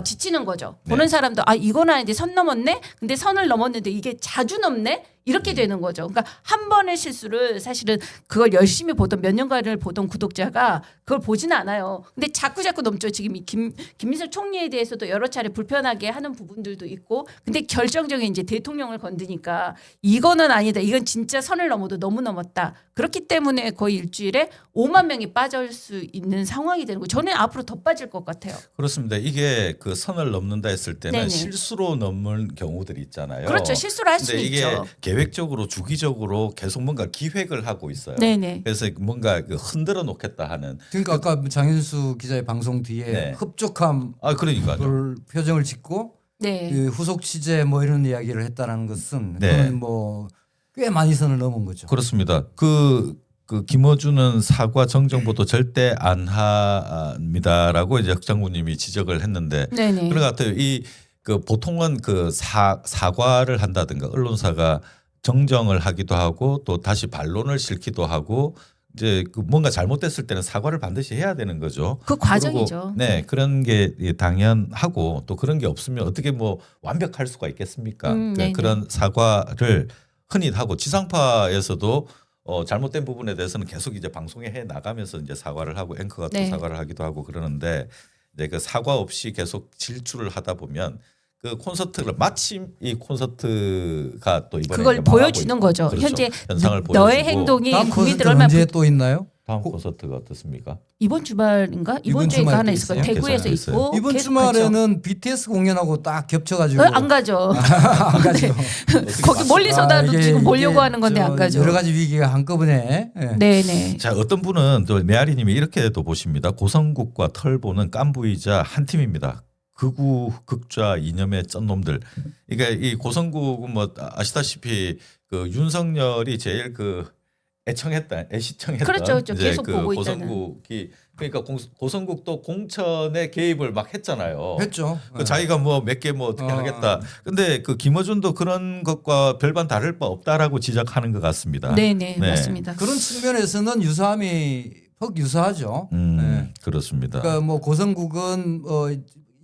지치는 거죠. 네. 보는 사람도 이건 아닌데 선 넘었네. 근데 선을 넘었는데 이게 자주 넘네. 이렇게 되는 거죠. 그러니까 한 번의 실수를 사실은 그걸 열심히 보던 몇 년간을 보던 구독자가 그걸 보지는 않아요. 근데 자꾸 넘죠. 지금 이 김민석 총리에 대해서도 여러 차례 불편하게 하는 부분들도 있고, 근데 결정적인 이제 대통령을 건드니까 이거는 아니다. 이건 진짜 선을 넘어도 너무 넘었다. 그렇기 때문에 거의 일주일에 5만 명이 빠질 수 있는 상황이 되는 거예요. 저는 앞으로 더 빠질 것 같아요. 그렇습니다. 이게 그 선을 넘는다 했을 때는 네네. 실수로 넘는 경우들이 있잖아요. 그렇죠. 실수를 할 수는 근데 이게 있죠. 계획적으로 주기적으로 계속 뭔가 기획을 하고 있어요. 네네. 그래서 뭔가 그 흔들어 놓겠다 하는. 그러니까 아까 장윤수 기자의 방송 뒤에 네. 흡족함 그러니까요. 표정을 짓고 네. 그 후속 취재 뭐 이런 이야기를 했다라는 것은 네. 그건 뭐 꽤 많이 선을 넘은 거죠. 그렇습니다. 그 김어준은 사과 정정보도 절대 안 합니다라고 이제 흑장군님이 지적을 했는데 네네. 그런 것 같아요. 이 그 보통은 그 사과를 한다든가 언론사가 정정을 하기도 하고 또 다시 반론을 실기도 하고 이제 그 뭔가 잘못됐을 때는 사과를 반드시 해야 되는 거죠. 그 과정이죠. 그리고 네, 그런 게 당연하고 또 그런 게 없으면 어떻게 뭐 완벽할 수가 있겠습니까? 네네. 그런 사과를 흔히 하고 지상파에서도 잘못된 부분에 대해서는 계속 이제 방송에 해 나가면서 이제 사과를 하고 앵커가 또 네. 사과를 하기도 하고 그러는데 이제 그 사과 없이 계속 질주를 하다 보면 그 콘서트를 마침 이 콘서트가 또 이번에 그걸 이제 망하고 보여주는 있고, 거죠. 그렇죠. 현재 현상을 너의 보여주고. 행동이 다음 국민들 콘서트 얼마나 언제 또 있나요? 다음 콘서트가 어떻습니까? 이번 주말인가? 이번 이번 주에가 주말에 하나 또 있을 거예요. 있어요? 대구에서 계속 있어요. 있고 이번 계속 주말에는 BTS 공연하고 딱 겹쳐가지고 가죠. 안 가죠. 안 가죠. 거기 멀리서다도 이게- 지금 보려고 이게 하는 건데 안 저 가죠. 여러 가지 위기가 한꺼번에. 예. 네네. 자, 어떤 분은 또 메아리님이 이렇게도 보십니다. 고성국과 털보는 깐부이자 한 팀입니다. 극우 극좌 이념의 쩐놈들. 그러니까 이 고성국은 뭐 아시다시피 그 윤석열이 제일 그 애시청했던 그렇죠. 이제 계속 그 보고 있다는. 고성국이 그러니까 고성국도 공천에 개입을 막 했잖아요. 했죠. 그 자기가 뭐 몇 개 뭐 어떻게 어. 하겠다. 근데 그 김어준도 그런 것과 별반 다를 바 없다라고 지적하는 것 같습니다. 네네 네. 맞습니다. 그런 측면에서는 유사함이 퍽 유사하죠. 예. 그렇습니다. 그러니까 뭐 고성국은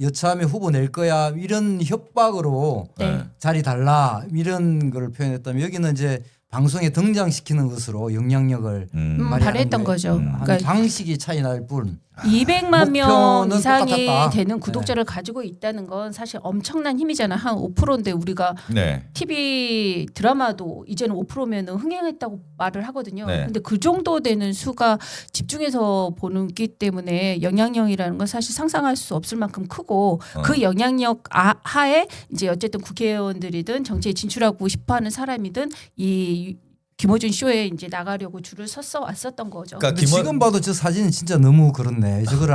여차하면 후보 낼 거야 이런 협박으로 네. 자리 달라 이런 걸 표현했다면 여기는 이제 방송에 등장시키는 것으로 영향력을 발휘하는 발휘했던 거예요. 거죠. 한 그러니까 방식이 차이 날 뿐. 200만 명 목표는 이상이 똑같았다. 되는 구독자를 가지고 있다는 건 사실 엄청난 힘이잖아. 한 5%인데 우리가 네. TV 드라마도 이제는 5%면은 흥행했다고 말을 하거든요. 네. 근데 그 정도 되는 수가 집중해서 보기 때문에 영향력이라는 건 사실 상상할 수 없을 만큼 크고 그 영향력 하에 이제 어쨌든 국회의원들이든 정치에 진출하고 싶어하는 사람이든 이 김어준 쇼에 이제 나가려고 줄을 섰어 왔었던 거죠. 그러니까 근데 지금 봐도 저 사진은 진짜 너무 그렇네. 저거를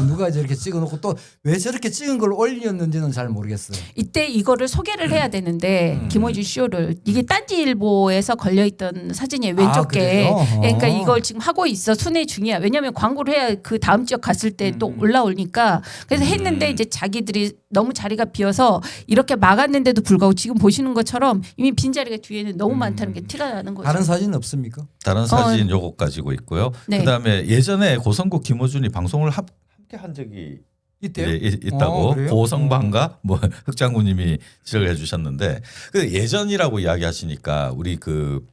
누가 저렇게 찍어놓고 또 왜 저렇게 찍은 걸 올렸는지는 잘 모르겠어요. 이때 이거를 소개를 해야 되는데 김어준 쇼를 이게 딴지일보에서 걸려있던 사진이에요. 왼쪽 게. 그래요? 그러니까 이걸 지금 하고 있어. 순회 중이야. 왜냐하면 광고를 해야 그 다음 지역 갔을 때 또 올라오니까. 그래서 했는데 이제 자기들이 너무 자리가 비어서 이렇게 막았는데도 불구하고 지금 보시는 것처럼 이미 빈자리가 뒤에는 너무 많다는 게 티가 나는 거죠. 다른 사진은 없습니까? 다른 사진 요거 가지고 있고요. 네. 그다음에 예전에 고성국 김어준이 방송을 함께 한 적이 이때요? 있다고 그래요? 고성방가 뭐 흑장군님이 지적을 해주셨는데 그 예전이라고 이야기하시니까 우리 그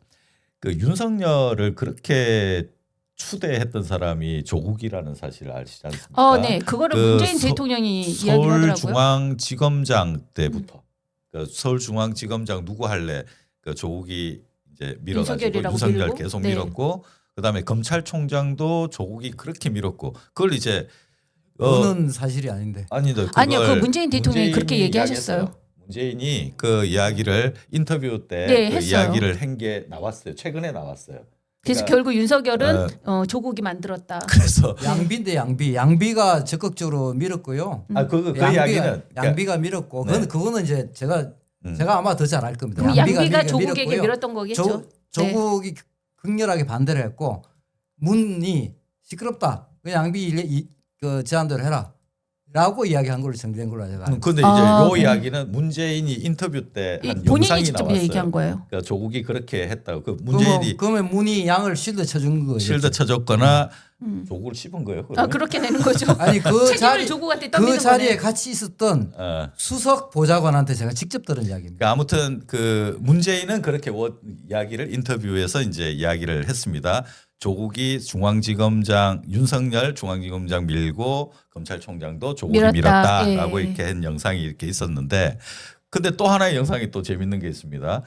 윤석열을 그렇게 추대했던 사람이 조국이라는 사실을 아시지 않습니까? 네. 그거를 그 문재인 대통령이 이야기를 하더라고요. 서울중앙지검장 때부터 그 서울중앙지검장 누구 할래? 그 조국이 이제 밀어가지고 윤석열이라고 윤석열 밀고? 계속 네. 밀었고 그다음에 검찰총장도 조국이 그렇게 밀었고 그걸 이제 그거는 사실이 아닌데. 아니요, 아니요, 그 문재인 대통령이 그렇게 얘기하셨어요. 문재인이 그 이야기를 인터뷰 때 네, 그 했어요. 이야기를 한 게 나왔어요. 최근에 나왔어요. 그래서 그러니까 결국 윤석열은 조국이 만들었다. 그래서 양비인데 양비가 적극적으로 밀었고요. 그 이야기는 양비가 밀었고 네. 그거는 이제 제가 아마 더 잘 알 겁니다. 그럼 양비가 조국에게 밀었고요. 밀었던 거겠죠. 조국이 극렬하게 반대를 했고 문이 시끄럽다. 그 양비 그 제안대로 해라라고 이야기한 걸로 정리된 걸로 제가. 근데 이제 요 이야기는 문재인이 인터뷰 때 한 본인이 영상이 직접 나왔어요. 얘기한 거예요. 그러니까 조국이 그렇게 했다고. 그 문재인이 그러면 문이 양을 실드 쳐준 거죠. 실드 쳐줬거나 조국을 씹은 거예요. 아 그러면? 그렇게 되는 거죠. 아니 그 책임을 자리 조국한테 떠미는 그 자리에 거네. 같이 있었던 어. 수석 보좌관한테 제가 직접 들은 이야기입니다. 그러니까 아무튼 그 문재인은 그렇게 이야기를 인터뷰에서 이제 이야기를 했습니다. 조국이 중앙지검장 윤석열 중앙지검장 밀고 검찰총장도 조국이 밀었다. 밀었다라고 예. 이렇게 한 영상이 이렇게 있었는데, 근데 또 하나의 영상이 또 재밌는 게 있습니다.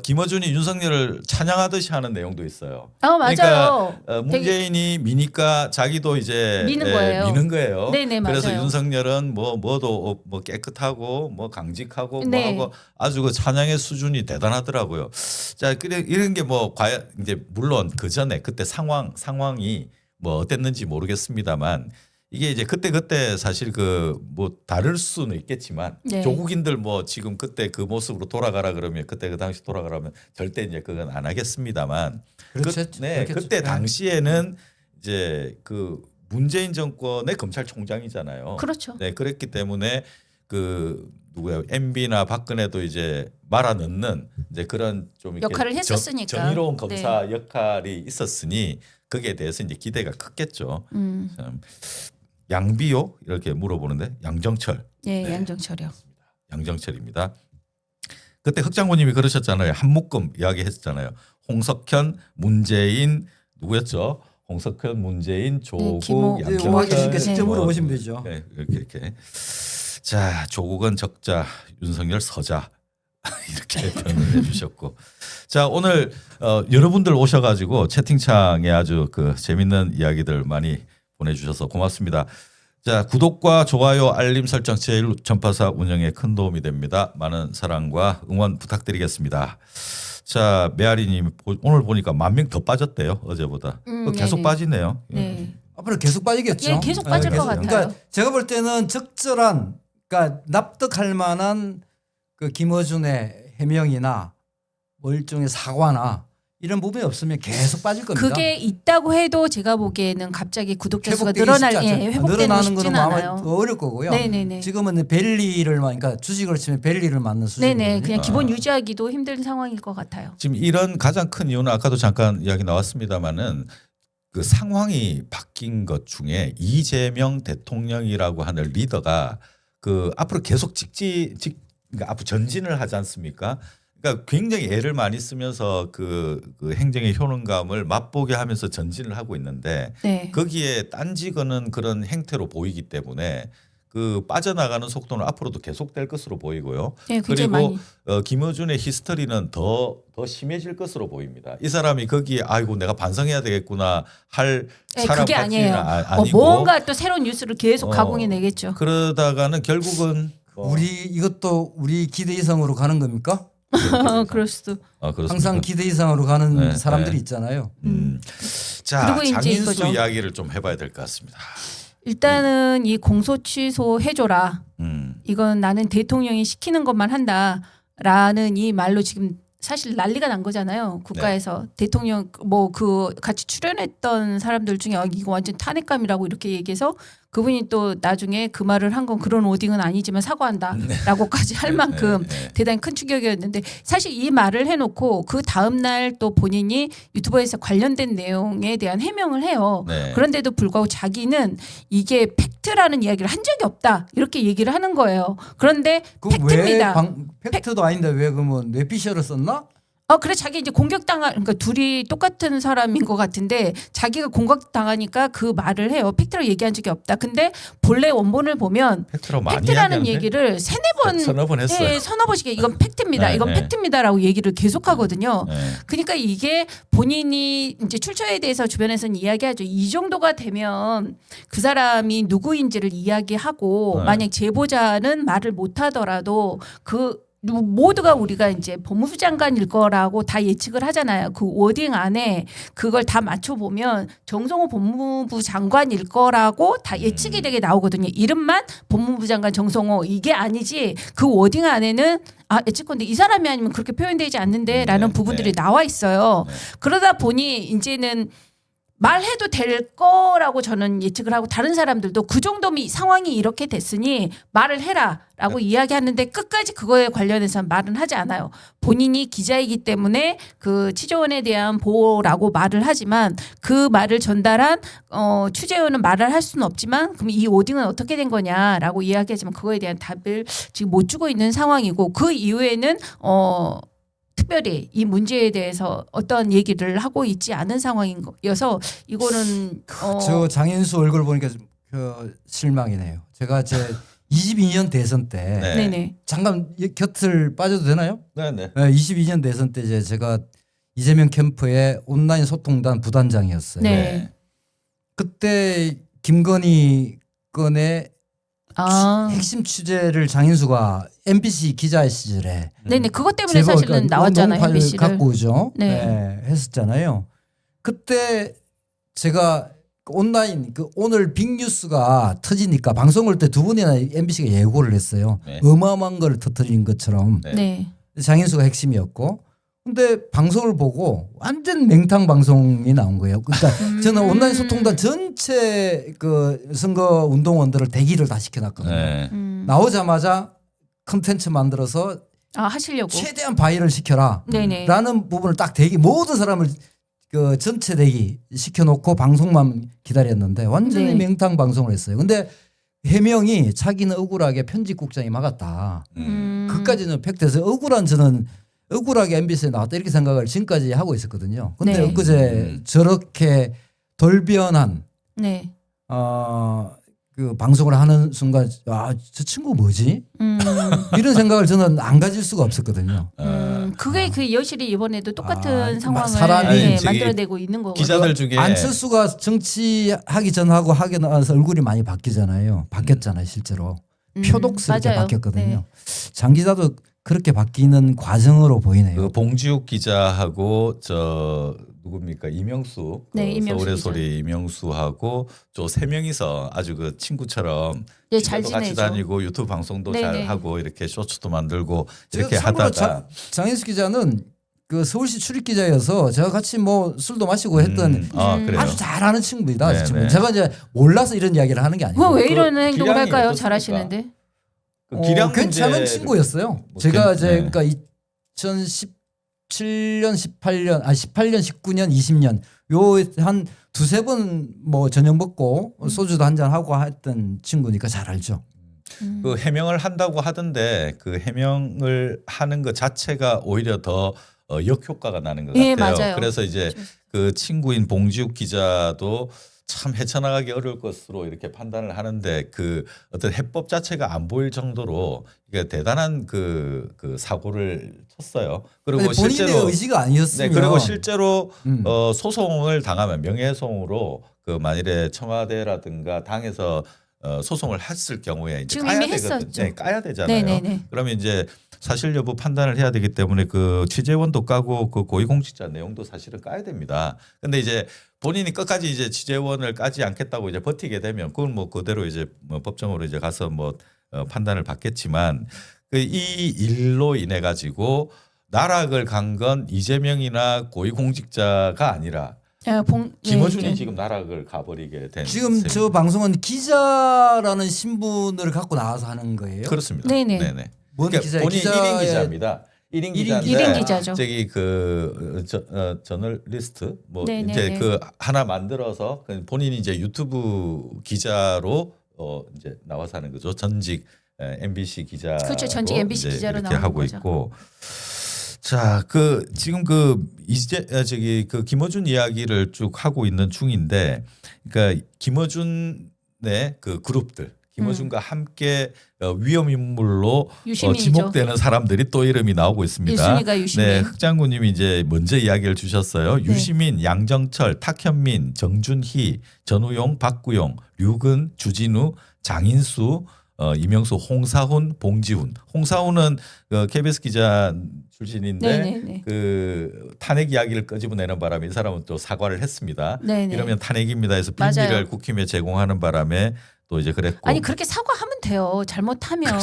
김어준이 윤석열을 찬양하듯이 하는 내용도 있어요. 아 맞아요. 그러니까 문재인이 미니까 자기도 이제 미는 거예요. 미는 거예요. 네네, 그래서 맞아요. 윤석열은 뭐도 뭐 깨끗하고 뭐 강직하고 네. 뭐 하고 아주 그 찬양의 수준이 대단하더라고요. 자, 이런 게 뭐 과연 이제 물론 그 전에 그때 상황이 뭐 어땠는지 모르겠습니다만, 이게 이제 그때 사실 그 뭐 다를 수는 있겠지만 네. 조국인들 뭐 지금 그때 그 모습으로 돌아가라 그러면 그때 그 당시 돌아가라면 절대 이제 그건 안 하겠습니다만, 그렇죠. 네, 그렇겠죠. 그때 네. 당시에는 이제 그 문재인 정권의 검찰총장이잖아요. 그렇죠. 네, 그랬기 때문에 그 누구야 MB나 박근혜도 이제 말아 넣는 이제 그런 좀 이렇게 역할을 했었으니까. 정의로운 검사 역할이 있었으니 거기에 대해서 이제 기대가 컸겠죠. 참, 양비요 이렇게 물어보는데 양정철. 예, 네. 양정철이요. 양정철입니다. 그때 흑 장군님이 그러셨잖아요. 한묶음 이야기했잖아요. 홍석현, 문재인 누구였죠? 홍석현, 문재인, 조국, 김호. 네, 양정철. 오마기 씨니까 직접 뭐, 물어보시면 되죠. 네, 이렇게. 자, 조국은 적자, 윤석열 서자 이렇게 표현을 해주셨고, 자 오늘 여러분들 오셔가지고 채팅창에 아주 그 재밌는 이야기들 많이 보내주셔서 고맙습니다. 자, 구독과 좋아요, 알림 설정 제일 전파사 운영에 큰 도움이 됩니다. 많은 사랑과 응원 부탁드리겠습니다. 자, 메아리님 오늘 보니까 10,000명 더 빠졌대요, 어제보다. 계속 네네. 빠지네요. 네. 앞으로 계속 빠지겠죠. 예, 계속 빠질 것 같아요. 그러니까 제가 볼 때는 적절한, 그러니까 납득할 만한 그 김어준의 해명이나 뭐 일종의 사과나 이런 부분이 없으면 계속 빠질 겁니다. 그게 있다고 해도 제가 보기에는 갑자기 구독자 수가 회복되기 늘어날 쉽지 않죠. 회복되는 거 늘어나는 쉽지는 거는 아마 않아요. 어려울 거고요. 네네네. 지금은 벨리를 그러니까 주식을 치면 벨리를 맞는 수준이거든요. 네네. 그냥 기본 유지하기도 힘든 상황일 것 같아요. 지금 이런 가장 큰 이유는 아까도 잠깐 이야기 나왔습니다마는 그 상황이 바뀐 것 중에 이재명 대통령이라고 하는 리더가 그 앞으로 계속 그러니까 앞으로 전진을 하지 않습니까? 그러니까 굉장히 애를 많이 쓰면서 그 행정의 효능감을 맛보게 하면서 전진을 하고 있는데, 네. 거기에 딴지거는 그런 행태로 보이기 때문에 그 빠져나가는 속도는 앞으로도 계속될 것으로 보이고요. 네, 굉장히 그리고 많이. 김어준의 히스토리는 더 심해질 것으로 보입니다. 이 사람이 거기에 아이고 내가 반성해야 되겠구나 할 네, 사람 그게 아니에요. 아니고 뭔가 또 새로운 뉴스를 계속 가공해 내겠죠. 그러다가는 결국은 이것도 우리 기대 이상으로 가는 겁니까? 그럴 수도. 그렇습니까? 항상 기대 이상으로 가는 네, 사람들이 네. 있잖아요. 자, 그리고 이제 장인수 이거죠. 이야기를 좀 해봐야 될 것 같습니다. 일단은 이 공소 취소 해줘라. 음. 이건 나는 대통령이 시키는 것만 한다라는 이 말로 지금 사실 난리가 난 거잖아요. 국가에서 대통령 뭐 그 같이 출연했던 사람들 중에 이거 완전 탄핵감이라고 이렇게 얘기해서 그분이 또 나중에 그 말을 한 건 그런 워딩은 아니지만 사과한다라고까지 할 만큼 대단히 큰 충격이었는데, 사실 이 말을 해놓고 그 다음 날 또 본인이 유튜버에서 관련된 내용에 대한 해명을 해요. 네. 그런데도 불구하고 자기는 이게 팩트라는 이야기를 한 적이 없다 이렇게 얘기를 하는 거예요. 그런데 팩트입니다. 팩트도 아닌데 왜 그러면 뇌피셜을 썼나? 그래 자기 이제 그러니까 둘이 똑같은 사람인 것 같은데 자기가 공격당하니까 그 말을 해요. 팩트로 얘기한 적이 없다. 근데 본래 원본을 보면 팩트로 많이 팩트라는 이야기하는데? 얘기를 서너 번 했어요. 서너 번씩 이건 팩트입니다. 네, 이건 네. 팩트입니다라고 얘기를 계속하거든요. 네. 그러니까 이게 본인이 이제 출처에 대해서 주변에서는 이야기하죠. 이 정도가 되면 그 사람이 누구인지를 이야기하고 네. 만약 제보자는 말을 못하더라도 그 모두가 우리가 이제 법무부 장관일 거라고 다 예측을 하잖아요. 그 워딩 안에 그걸 다 맞춰보면 정성호 법무부 장관일 거라고 다 예측이 되게 나오거든요. 이름만 법무부 장관 정성호 이게 아니지 그 워딩 안에는 예측컨대 이 사람이 아니면 그렇게 표현되지 않는데 라는 부분들이 나와 있어요. 그러다 보니 이제는 말해도 될 거라고 저는 예측을 하고 다른 사람들도 그 정도면 상황이 이렇게 됐으니 말을 해라라고 이야기하는데 끝까지 그거에 관련해서 말은 하지 않아요. 본인이 기자이기 때문에 그 취재원에 대한 보호라고 말을 하지만 그 말을 전달한 취재원은 말을 할 수는 없지만 그럼 이 오딩은 어떻게 된 거냐라고 이야기하지만 그거에 대한 답을 지금 못 주고 있는 상황이고 그 이후에는 특별히 이 문제에 대해서 어떤 얘기를 하고 있지 않은 상황이어서 이거는 저 장인수 얼굴 보니까 그 실망이네요. 제가 제 22년 대선 때 네. 네네. 잠깐 곁을 빠져도 되나요? 네네. 22년 대선 때 이제 제가 이재명 캠프의 온라인 소통단 부단장이었어요. 네. 그때 김건희 건의 핵심 취재를 장인수가 MBC 기자 시절에 네네 그것 때문에 사실은 나왔잖아요 농파를 MBC를. 갖고 오죠. 네. 했었잖아요. 그때 제가 온라인 그 오늘 빅뉴스가 터지니까 방송을 때 두 번이나 MBC가 예고를 했어요. 네. 어마어마한 걸 터뜨린 것처럼 네. 네. 장인수가 핵심이었고. 근데 방송을 보고 완전 맹탕 방송이 나온 거예요. 그러니까 저는 온라인 소통단 전체 그 선거 운동원들을 대기를 다 시켜놨거든요. 네. 나오자마자 컨텐츠 만들어서 하시려고. 최대한 바이럴 시켜라. 네네. 라는 부분을 딱 대기 모든 사람을 그 전체 대기 시켜놓고 방송만 기다렸는데 완전히 네. 맹탕 방송을 했어요. 근데 해명이 자기는 억울하게 편집국장이 막았다. 그까지는 팩트에서 억울하게 MBC에 나왔다 이렇게 생각을 지금까지 하고 있었거든요. 근데 네. 엊그제 저렇게 돌변한 네. 그 방송을 하는 순간 저 친구 뭐지? 이런 생각을 저는 안 가질 수가 없었거든요. 그게 그 여실히 이번에도 똑같은 상황을 사람이 네, 저기 만들어내고 있는 거고. 기자들 중에 안철수가 정치하기 전하고 하기 나서 얼굴이 많이 바뀌잖아요. 바뀌었잖아요, 실제로. 표독스럽게 맞아요. 바뀌었거든요. 네. 장 기자도 그렇게 바뀌는 과정으로 보이네요. 그 봉지욱 기자하고 저 누굽니까 이명수 네, 그 이명수 서울의 기자. 소리 이명수하고 저 세 명이서 아주 그 친구처럼 네, 잘 집에도 같이 지내죠. 다니고 유튜브 방송도 네, 잘 네. 하고 이렇게 쇼츠도 만들고 이렇게 제가 참고로 하다가 장인수 기자는 그 서울시 출입 기자여서 제가 같이 뭐 술도 마시고 했던 그래요. 아주 잘하는 친구입니다. 네, 지금 네. 제가 이제 몰라서 이런 이야기를 하는 게 아니고. 그거 왜 그 이런 행동을 기량이 할까요? 어떻습니까? 잘하시는데. 그 기량 괜찮은 문제를- 친구였어요. 뭐 제가 괜- 이제 네. 그러니까 2017년, 18년, 18년, 19년, 20년 요 한 두세 번 뭐 저녁 먹고 소주도 한잔 하고 했던 친구니까 잘 알죠. 그 해명을 한다고 하던데 그 해명을 하는 것 자체가 오히려 더 역효과가 나는 것 예, 같아요. 맞아요. 그래서 이제 그 친구인 봉지욱 기자도 참 헤쳐나가기 어려울 것으로 이렇게 판단을 하는데 그 어떤 해법 자체가 안 보일 정도로 이게 대단한 그 사고를 쳤어요. 그리고 본인의 실제로 의지가 아니었으면. 네, 그리고 실제로 음. 소송을 당하면 명예훼손으로 그 만일에 청와대라든가 당에서 소송을 했을 경우에 이제 지금 까야 이미 되거든요. 했었죠. 네, 까야 되잖아요. 네네네. 그러면 이제 사실 여부 판단을 해야 되기 때문에 그 취재원도 까고 그 고위공직자 내용도 사실은 까야 됩니다. 근데 이제 본인이 끝까지 이제 취재원을 까지 않겠다고 이제 버티게 되면 그건 뭐 그대로 이제 뭐 법정으로 이제 가서 뭐 판단을 받겠지만 그 이 일로 인해 가지고 나락을 간 건 이재명이나 고위공직자가 아니라 김어준이 네. 지금 나락을 가버리게 된 지금 저 셈입니다. 방송은 기자라는 신분을 갖고 나와서 하는 거예요. 그렇습니다. 네네. 네네. 뭔 그러니까 기자예요? 본인 기자의 1인 기자입니다. 1인 기자인데 일인 기자죠. 저기 그 저널리스트 뭐 네네네. 이제 그 하나 만들어서 본인이 이제 유튜브 기자로 이제 나와서 하는 거죠. 전직 MBC 기자. 그렇죠. 전직 MBC 기자로 이렇게 나오는 하고 거죠. 있고. 자, 그 지금 그 이제 저기 그 김어준 이야기를 쭉 하고 있는 중인데, 그러니까 김어준의 그 그룹들, 김어준과 함께 위험 인물로 유시민이죠. 지목되는 사람들이 또 이름이 나오고 있습니다. 1순위가 유시민. 네, 흑장군님이 이제 먼저 이야기를 주셨어요. 네. 유시민, 양정철, 탁현민, 정준희, 전우용, 박구용, 류근, 주진우, 장인수, 이명수, 홍사훈, 봉지훈. 홍사훈은 그 KBS 기자 출신인데 네네네. 그 탄핵 이야기를 끄집어내는 바람에 이 사람은 또 사과를 했습니다. 네네. 이러면 탄핵입니다 해서 빈기를 맞아요. 국힘에 제공하는 바람에 또 이제 그랬고. 아니 그렇게 사과하면 돼요. 잘못하면.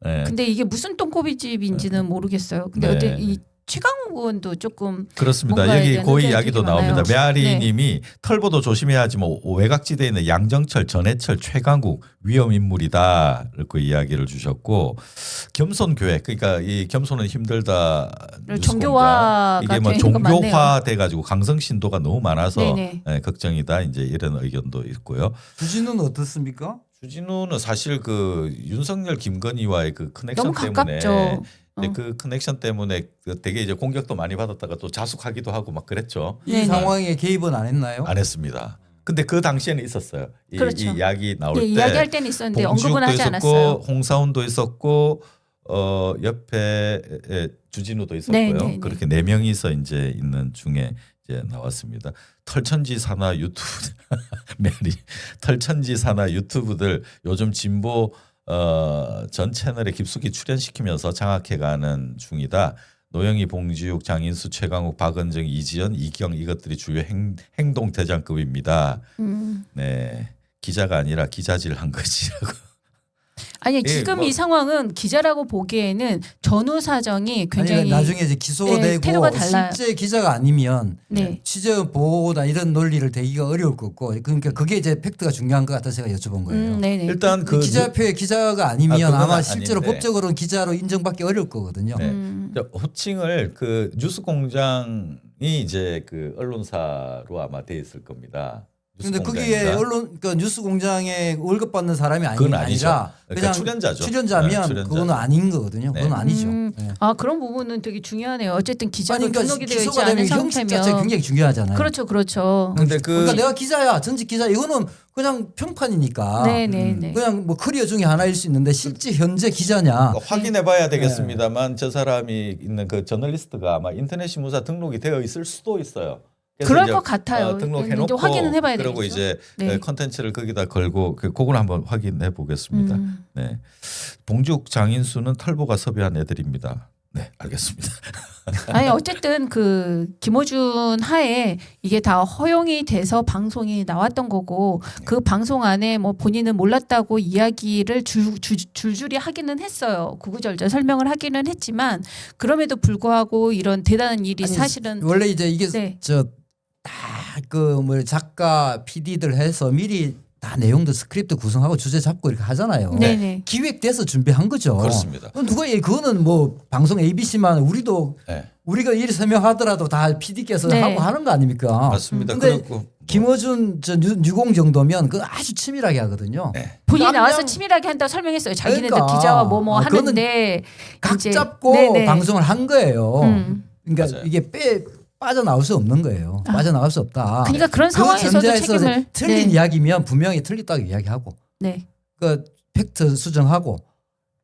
네. 근데 이게 무슨 똥꼬비집인지는 모르겠어요. 근데 네. 어때 이 최강욱 의원도 조금 그렇습니다. 뭔가에 여기 대한 그 의견이 이야기도 되게 많아요. 나옵니다. 메아리 네. 님이 털보도 조심해야지 뭐 외곽지대에 있는 양정철, 전해철, 최강욱 위험 인물이다. 그 이야기를 주셨고 겸손교회 그러니까 이 겸손은 힘들다. 정교화가 이게 뭐 되는 거 맞네요. 종교화돼 가지고 강성 신도가 너무 많아서 네네. 예, 걱정이다. 이제 이런 의견도 있고요. 주진우는 어떻습니까? 주진우는 사실 그 윤석열 김건희와의 그 커넥션 너무 때문에 가깝죠. 이제 그 커넥션 때문에 그 되게 이제 공격도 많이 받았다가 또 자숙하기도 하고 막 그랬죠. 이 네네. 상황에 개입은 안 했나요? 안 했습니다. 근데 그 당시에는 있었어요. 그렇죠. 이 이야기 나올 네, 때 이야기할 때는 있었는데 봉지욱도 언급은 하지 있었고 않았어요. 홍사운도 있었고 옆에 주진우도 있었고요. 네. 그렇게 네 명이서 이제 있는 중에 이제 나왔습니다. 털천지 산하 유튜브 메리 털천지 산하 유튜브들 요즘 진보 전 채널에 깊숙이 출연시키면서 장악해가는 중이다. 노영희, 봉지욱, 장인수, 최강욱, 박은정, 이지연, 이경 이것들이 주요 행동 대장급입니다. 네, 기자가 아니라 기자질한 거지라고. 아니 예, 지금 뭐- 이 상황은 기자라고 보기에는 전후 사정이 굉장히 아니 나중에 이제 네, 기소되고 태도가 달라요. 실제 기자가 아니면 네. 취재 보호나 이런 논리를 대기가 어려울 것 같고 그러니까 그게 이제 팩트가 중요한 것 같아서 제가 여쭤본 거예요. 네네. 일단 그 기자표에 기자가 아니면 그건 아마 실제로 아닌데. 법적으로는 기자로 인정받기 어려울 거거든요. 네. 호칭을 그 뉴스공장이 이제 그 언론사로 아마 돼 있을 겁니다. 그런데 거기에 뉴스공장입니다. 언론 그 뉴스공장에 월급 받는 사람이 그건 아니죠. 아니라 그러니까 그냥 출연자죠. 출연자면 네, 출연자죠. 그거는 아닌 거거든요. 그건 네. 아니죠. 네. 아 그런 부분은 되게 중요하네요. 어쨌든 기자로 아니, 그러니까 등록이 되어 있지 기소가 않은 되면 형식 자체가 상태면 굉장히 중요하잖아요. 그렇죠, 그렇죠. 근데 그 그러니까 내가 기자야, 전직 기자 이거는 그냥 평판이니까 네네네. 그냥 뭐 커리어 중에 하나일 수 있는데 실제 현재 기자냐? 확인해봐야 되겠습니다만 저 사람이 있는 그 저널리스트가 아마 인터넷 신문사 등록이 되어 있을 수도 있어요. 그래서 그럴 이제, 것 같아요. 등록해놓고 이제 확인은 해봐야 그리고 되겠죠. 이제 네. 컨텐츠를 거기다 걸고 그거는 한번 확인해 보겠습니다. 네, 봉죽 장인수는 털보가 섭외한 애들입니다. 네, 알겠습니다. 아니 어쨌든 그 김어준 하에 이게 다 허용이 돼서 방송이 나왔던 거고 그 방송 안에 뭐 본인은 몰랐다고 이야기를 줄줄이 하기는 했어요. 구구절절 설명을 하기는 했지만 그럼에도 불구하고 이런 대단한 일이 아니, 사실은 원래 이제 이게 네. 저 다 그 뭐 작가 PD들 해서 미리 다 내용도 스크립트 구성하고 주제 잡고 이렇게 하잖아요. 네네. 기획돼서 준비한 거죠. 그렇습니다. 그럼 누가 그거는 뭐 방송 ABC만 우리도 네, 우리가 일 설명하더라도 다 PD께서 네. 하고 하는 거 아닙니까? 맞습니다. 근데 그리고 김어준 저 유공 정도면 그건 아주 치밀하게 하거든요. 네. 본인이 깜냥- 나와서 치밀하게 한다고 설명했어요. 자기네들 그러니까. 기자와 뭐뭐 그거는 하는데 각 이제 잡고 네네. 방송을 한 거예요. 그러니까 맞아요. 이게 빠져나올 수 없는 거예요. 빠져나갈 수 없다. 그러니까 그런 그 상황에서도 전제에서 책임을 틀린 네. 이야기면 분명히 틀렸다고 이야기하고 네. 그 팩트 수정하고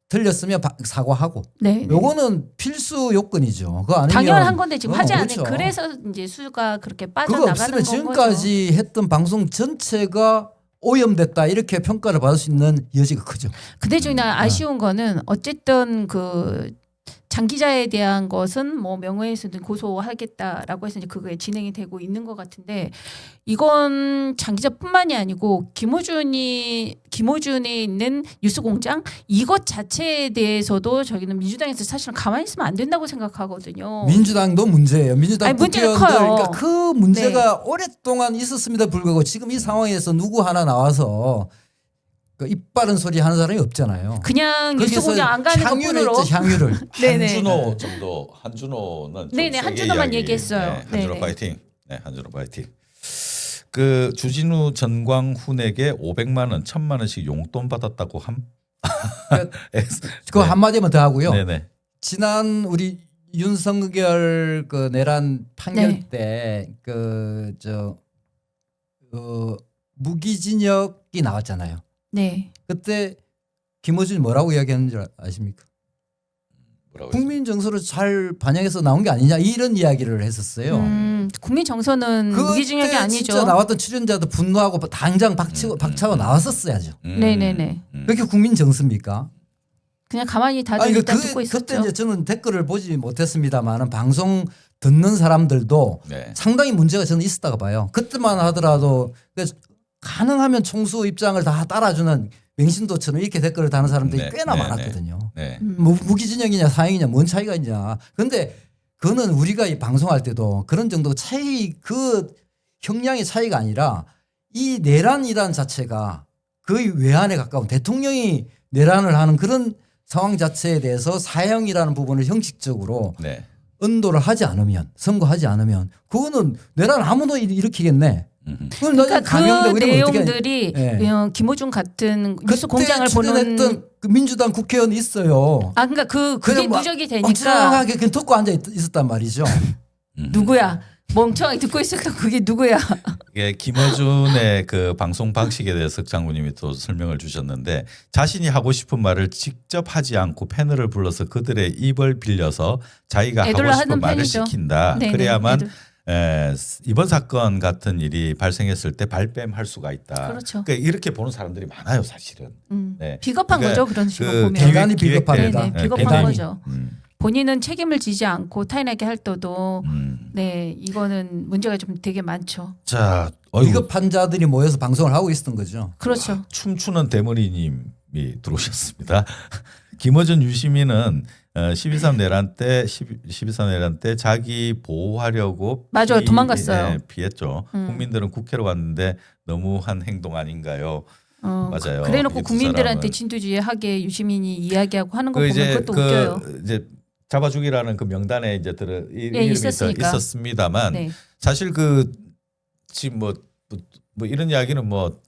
틀렸으면 사과하고 네. 네. 요거는 필수 요건이죠. 그거 아니면 당연한 건데 지금 하지 않은 그렇죠. 그래서 이제 수가 그렇게 그거 빠져나가는 없으면 건 거죠. 지금까지 했던 방송 전체가 오염됐다 이렇게 평가를 받을 수 있는 여지가 크죠. 근데 좀 아쉬운 거는 어쨌든 그 장 기자에 대한 것은 뭐 명예훼손 고소하겠다라고 해서 이제 그게 진행이 되고 있는 것 같은데 이건 장 기자뿐만이 아니고 김어준이 있는 뉴스공장 이것 자체에 대해서도 저희는 민주당에서 사실은 가만히 있으면 안 된다고 생각하거든요. 민주당도 문제예요. 민주당 아니, 문제는 국회의원들 커요. 그러니까 그 문제가 오랫동안 있었음에도 불구하고 지금 이 상황에서 누구 하나 나와서 그 입 바른 소리 하는 사람이 없잖아요. 그냥 거기서 뉴스공장 안 가는 향유를 것뿐으로 했죠, 향유를. 네네. 한준호 정도 한준호는 좀 네네, 세게 한준호만 이야기. 얘기했어요. 네, 한준호 네네. 파이팅. 네, 한준호 파이팅. 그 주진우 전광훈에게 500만 원, 1000만 원씩 용돈 받았다고 함. 그 한마디만 더 하고요. 네네. 지난 우리 윤석열 그 내란 판결 네. 때 그 무기징역이 나왔잖아요. 네. 그때 김어준이 뭐라고 이야기하는 줄 아십니까? 뭐라고 국민 정서를 잘 반영해서 나온 게 아니냐 이런 이야기를 했었어요. 국민 정서는 무기징역이 그때 아니죠. 진짜 나왔던 출연자도 분노하고 당장 박차고 나왔었어야죠. 네네네. 그게 국민 정서입니까? 그냥 가만히 다들 아니 일단 듣고 있었죠. 그때 이제 저는 댓글을 보지 못했습니다만은 방송 듣는 사람들도 네. 상당히 문제가 저는 있었다고 봐요. 그때만 하더라도 가능하면 총수 입장을 다 따라주는 맹신도처럼 이렇게 댓글을 다는 사람들이 네, 꽤나 네, 많았거든요. 네. 무기징역이냐 사형이냐 뭔 차이가 있냐. 그런데 그거는 우리가 이 방송할 때도 그런 정도 차이 그 형량의 차이가 아니라 이 내란이란 자체가 거의 외환에 가까운 대통령이 내란을 하는 그런 상황 자체에 대해서 사형이라는 부분을 형식적으로 네. 언도를 하지 않으면 선고하지 않으면 그거는 내란 아무도 일으키겠네. 그걸 그러니까 감형되고 그 이러면 어떻게 내용들이 예. 김호중 같은 뉴스 공장을 그때 보는 출연했던 그 민주당 국회의원이 있어요. 그러니까 그게 그냥 막 누적이 되니까 엉뚱하게 그냥 듣고 앉아 있었단 말이죠. 누구야 멍청하게 듣고 있었던 그게 누구야? 이게 김어준의 그 방송 방식에 대해서 석 장군님이 또 설명을 주셨는데 자신이 하고 싶은 말을 직접 하지 않고 패널을 불러서 그들의 입을 빌려서 자기가 하고 애들로 싶은 하는 말을 편이죠. 시킨다. 네네, 그래야만 애들. 이번 사건 같은 일이 발생했을 때 발뺌할 수가 있다. 그렇죠. 그러니까 이렇게 보는 사람들이 많아요, 사실은. 네. 비겁한 그러니까 거죠 그런 식으로 그 보면. 대단히 비겁합니다. 네네, 비겁한 대단히. 거죠. 본인은 책임을 지지 않고 타인에게 할 때도 네 이거는 문제가 좀 되게 많죠. 자, 어이구, 비겁한 자들이 모여서 방송을 하고 있었던 거죠. 그렇죠. 춤추는 대머리님이 들어오셨습니다. 김어준 유시민은 12.3 내란 때 12.3 내란 때 자기 보호하려고 맞아요. 도망갔어요. 피했죠. 국민들은 국회로 왔는데 너무한 행동 아닌가요? 맞아요. 그래놓고 이두 국민들한테 사람은. 진두지휘하게 유시민이 이야기하고 하는 거 그 보면 이제 그것도 웃겨요. 이제 잡아 죽이라는 그 명단에 이제 이름이 있었으니까. 있었습니다만 네. 사실 그 지금 뭐 이런 이야기는 뭐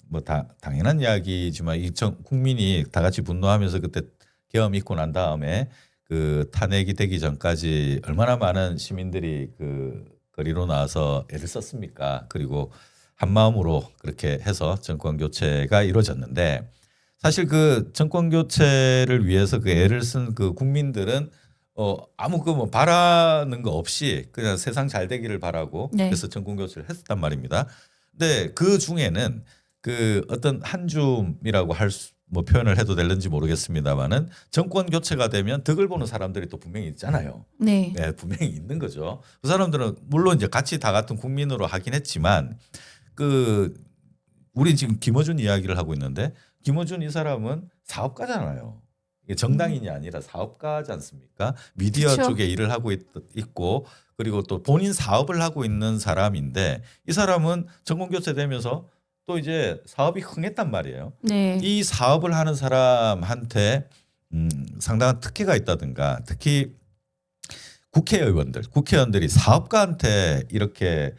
당연한 이야기지만 국민이 다 같이 분노하면서 그때 계엄 있고 난 다음에 그 탄핵이 되기 전까지 얼마나 많은 시민들이 그 거리로 나와서 애를 썼습니까? 그리고 한 마음으로 그렇게 해서 정권 교체가 이루어졌는데 사실 그 정권 교체를 위해서 그 애를 쓴 그 국민들은 아무 그 뭐 바라는 거 없이 그냥 세상 잘 되기를 바라고 네. 그래서 정권 교체를 했었단 말입니다. 근데 그 중에는 그 어떤 한 줌이라고 뭐 표현을 해도 될는지 모르겠습니다만은 정권 교체가 되면 덕을 보는 사람들이 또 분명히 있잖아요. 네. 네, 분명히 있는 거죠. 그 사람들은 물론 이제 같이 다 같은 국민으로 하긴 했지만 그 우리 지금 김어준 이야기를 하고 있는데 김어준 이 사람은 사업가잖아요. 이게 정당인이 아니라 사업가지 않습니까? 미디어 그쵸. 쪽에 일을 하고 있고 그리고 또 본인 사업을 하고 있는 사람인데 이 사람은 정권 교체되면서 또 이제 사업이 흥했단 말이에요. 네. 이 사업을 하는 사람한테 상당한 특혜가 있다든가 특히 국회의원들이 사업가한테 이렇게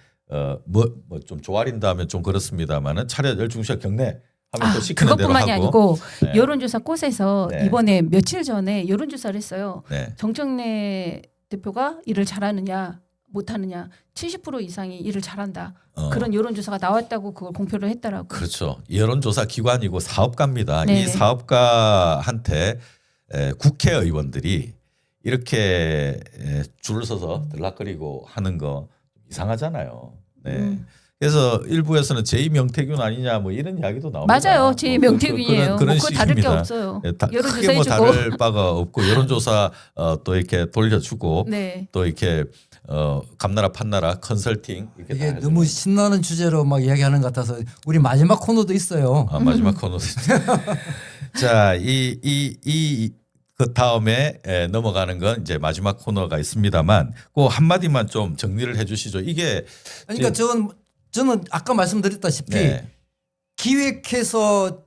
뭐 좀 조아린다 하면 좀 그렇습니다만은 차렷 열중시켜 경례 하면 또 시키는 대로 그것뿐만이 하고 아니고 네. 여론조사 꽃에서 네. 이번에 며칠 전에 여론조사를 했어요. 네. 정청래 대표가 일을 잘하느냐 못하느냐 70% 이상이 일을 잘한다. 그런 여론조사가 나왔다고 그걸 공표를 했더라고요. 그렇죠. 여론조사 기관이고 사업가입니다. 네네. 이 사업가한테 국회의원들이 이렇게 줄을 서서 들락거리고 하는 거 이상하잖아요. 네. 그래서 일부에서는 제2명태균 아니냐 뭐 이런 이야기도 나옵니다. 맞아요. 제 뭐 명태균이에요. 그런 그거 다를 게 식입니다. 없어요. 예, 여론조사 크게 뭐 해주고. 다를 바가 없고 여론조사 또 이렇게 돌려주고 네. 또 이렇게 감나라 판나라 컨설팅 이렇게 이게 다 너무 신나는 주제로 막 이야기하는 것 같아서 우리 마지막 코너도 있어요. 마지막 코너. 자, 그 다음에 넘어가는 건 이제 마지막 코너가 있습니다만, 그 한마디만 좀 정리를 해주시죠. 이게 그러니까 저는 아까 말씀드렸다시피 네. 기획해서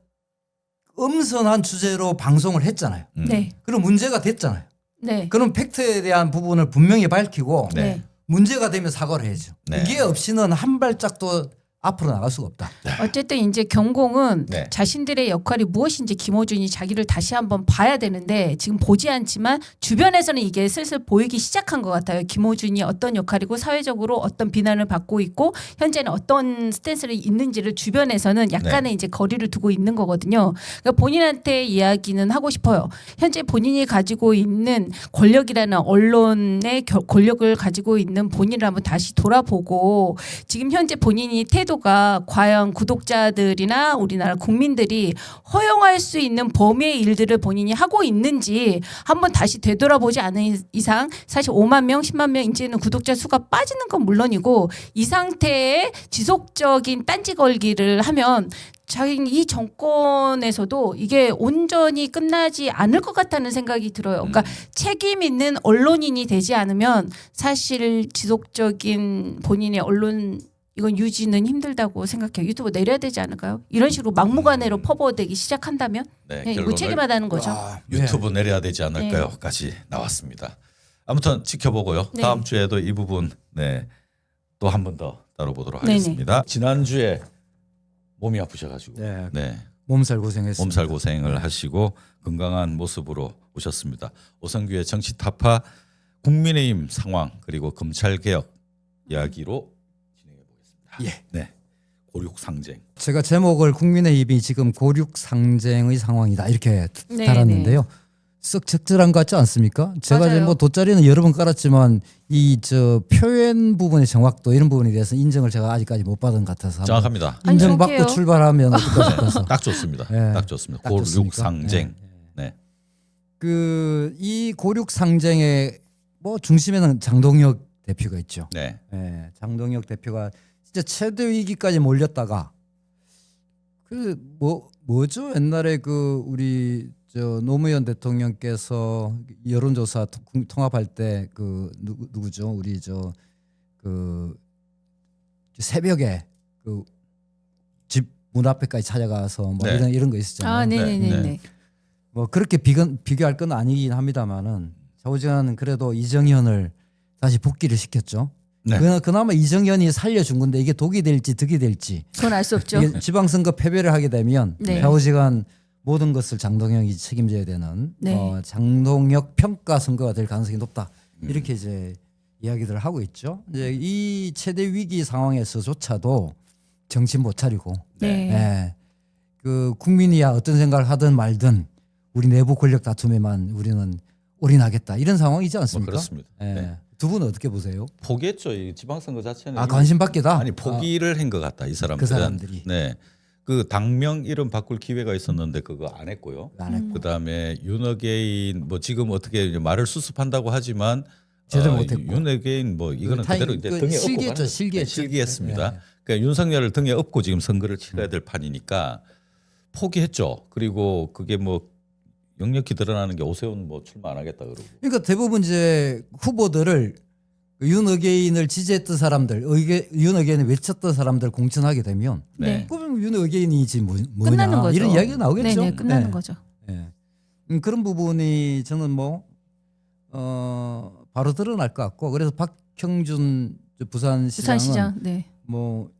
엄선한 주제로 방송을 했잖아요. 네. 그럼 문제가 됐잖아요. 네. 그럼 팩트에 대한 부분을 분명히 밝히고 네. 문제가 되면 사과를 해야죠. 네. 이게 없이는 한 발짝도 앞으로 나갈 수가 없다. 어쨌든 이제 경공은 네. 자신들의 역할이 무엇인지 김어준이 자기를 다시 한번 봐야 되는데 지금 보지 않지만 주변에서는 이게 슬슬 보이기 시작한 것 같아요. 김어준이 어떤 역할이고 사회적으로 어떤 비난을 받고 있고 현재는 어떤 스탠스를 있는지를 주변에서는 약간의 이제 거리를 두고 있는 거거든요. 그러니까 본인한테 이야기는 하고 싶어요. 현재 본인이 가지고 있는 권력이라는 언론의 권력을 가지고 있는 본인을 한번 다시 돌아보고 지금 현재 본인이 태도 태도가 과연 구독자들이나 우리나라 국민들이 허용할 수 있는 범위의 일들을 본인이 하고 있는지 한번 다시 되돌아보지 않은 이상 사실 5만 명, 10만 명 이제는 구독자 수가 빠지는 건 물론이고 이 상태의 지속적인 딴지 걸기를 하면 자기는 이 정권에서도 이게 온전히 끝나지 않을 것 같다는 생각이 들어요. 그러니까 책임 있는 언론인이 되지 않으면 사실 지속적인 본인의 언론 이건 유지는 힘들다고 생각해요. 유튜브 내려야 되지 않을까요? 이런 식으로 막무가내로 퍼부어대기 시작한다면 네, 네, 이거 결론을 책임하다는 거죠. 아, 유튜브 내려야 되지 않을까요?까지 나왔습니다. 아무튼 지켜보고요. 네. 다음 주에도 이 부분 네, 또 한 번 더 다뤄보도록 네네. 하겠습니다. 지난주에 몸이 아프셔가지고 네. 네, 몸살 고생했습니다. 몸살 고생을 하시고 건강한 모습으로 오셨습니다. 오성규의 정치 타파, 국민의힘 상황 그리고 검찰 개혁 이야기로 진행해 보겠습니다. 예. 네, 고륙 상쟁. 제가 제목을 국민의힘이 지금 고륙 상쟁의 상황이다 이렇게 네, 달았는데요. 썩 적절한 것 같지 않습니까? 제가 이제 맞아요. 뭐 돗자리는 여러 번 깔았지만 이 저 표현 부분의 정확도 이런 부분에 대해서 인정을 제가 아직까지 못 받은 것 같아서 한번 정확합니다. 아니, 인정받고 저게요. 출발하면 어떨까 싶어서 딱 좋습니다. 네. 딱 좋습니다. 딱 고륙 좋습니까? 상쟁. 네. 그 이 고륙 상쟁의 뭐 중심에는 장동혁 대표가 있죠. 네. 예, 장동혁 대표가 진짜 최대 위기까지 몰렸다가 그 뭐죠 옛날에 그 우리 저 노무현 대통령께서 여론조사 통합할 때 그 누구죠 우리 저 그 새벽에 그 집 문 앞에까지 찾아가서 뭐 네. 이런 거 있었잖아요. 아, 네네네. 네. 뭐 그렇게 비교할 건 아니긴 합니다만은 좌우지간은 그래도 이정현을 다시 복귀를 시켰죠. 네. 그나마 이정현이 살려준 건데 이게 독이 될지 득이 될지 그건 알 수 없죠. 이게 지방선거 패배를 하게 되면 네. 좌우지간 모든 것을 장동혁이 책임져야 되는 네. 장동혁 평가 선거가 될 가능성이 높다. 이렇게 이제 이야기들을 하고 있죠. 이제 이 최대 위기 상황에서조차도 정신 못 차리고 네. 예. 그 국민이야 어떤 생각을 하든 말든 우리 내부 권력 다툼에만 우리는 올인하겠다 이런 상황이지 뭐 않습니까? 그렇습니다. 예. 네. 두 분은 어떻게 보세요? 포기했죠. 이 지방선거 자체는 아 관심 받기다. 아니 포기를 한 것 같다. 이 사람들은. 그 사람들이. 네. 그 당명 이름 바꿀 기회가 있었는데 그거 안 했고요. 안 했고. 그다음에 윤어게인 뭐 지금 어떻게 이제 말을 수습한다고 하지만 제대로 못했고. 윤어게인 뭐 이거는 타임- 그대로 이제 그 등에 업고 실기했죠, 가는 실기했죠. 실기했습니다. 네. 그러니까 윤석열을 등에 업고 지금 선거를 치러야 될 판이니까 포기했죠. 그리고 그게 뭐 역력히 드러나는 게 오세훈 뭐 출마 안 하겠다 그러고. 그러니까 대부분 이제 후보들을 윤어게인을 지지했던 사람들, 윤어게인을 외쳤던 사람들 공천하게 되면 네. 그럼 윤어게인이지 뭐냐 끝나는 거죠. 이런 이야기가 나오겠죠. 네네, 끝나는 네. 거죠. 예. 그런 부분이 저는 뭐 바로 드러날 것 같고 그래서 박형준 부산시장은 부산시장. 네. 뭐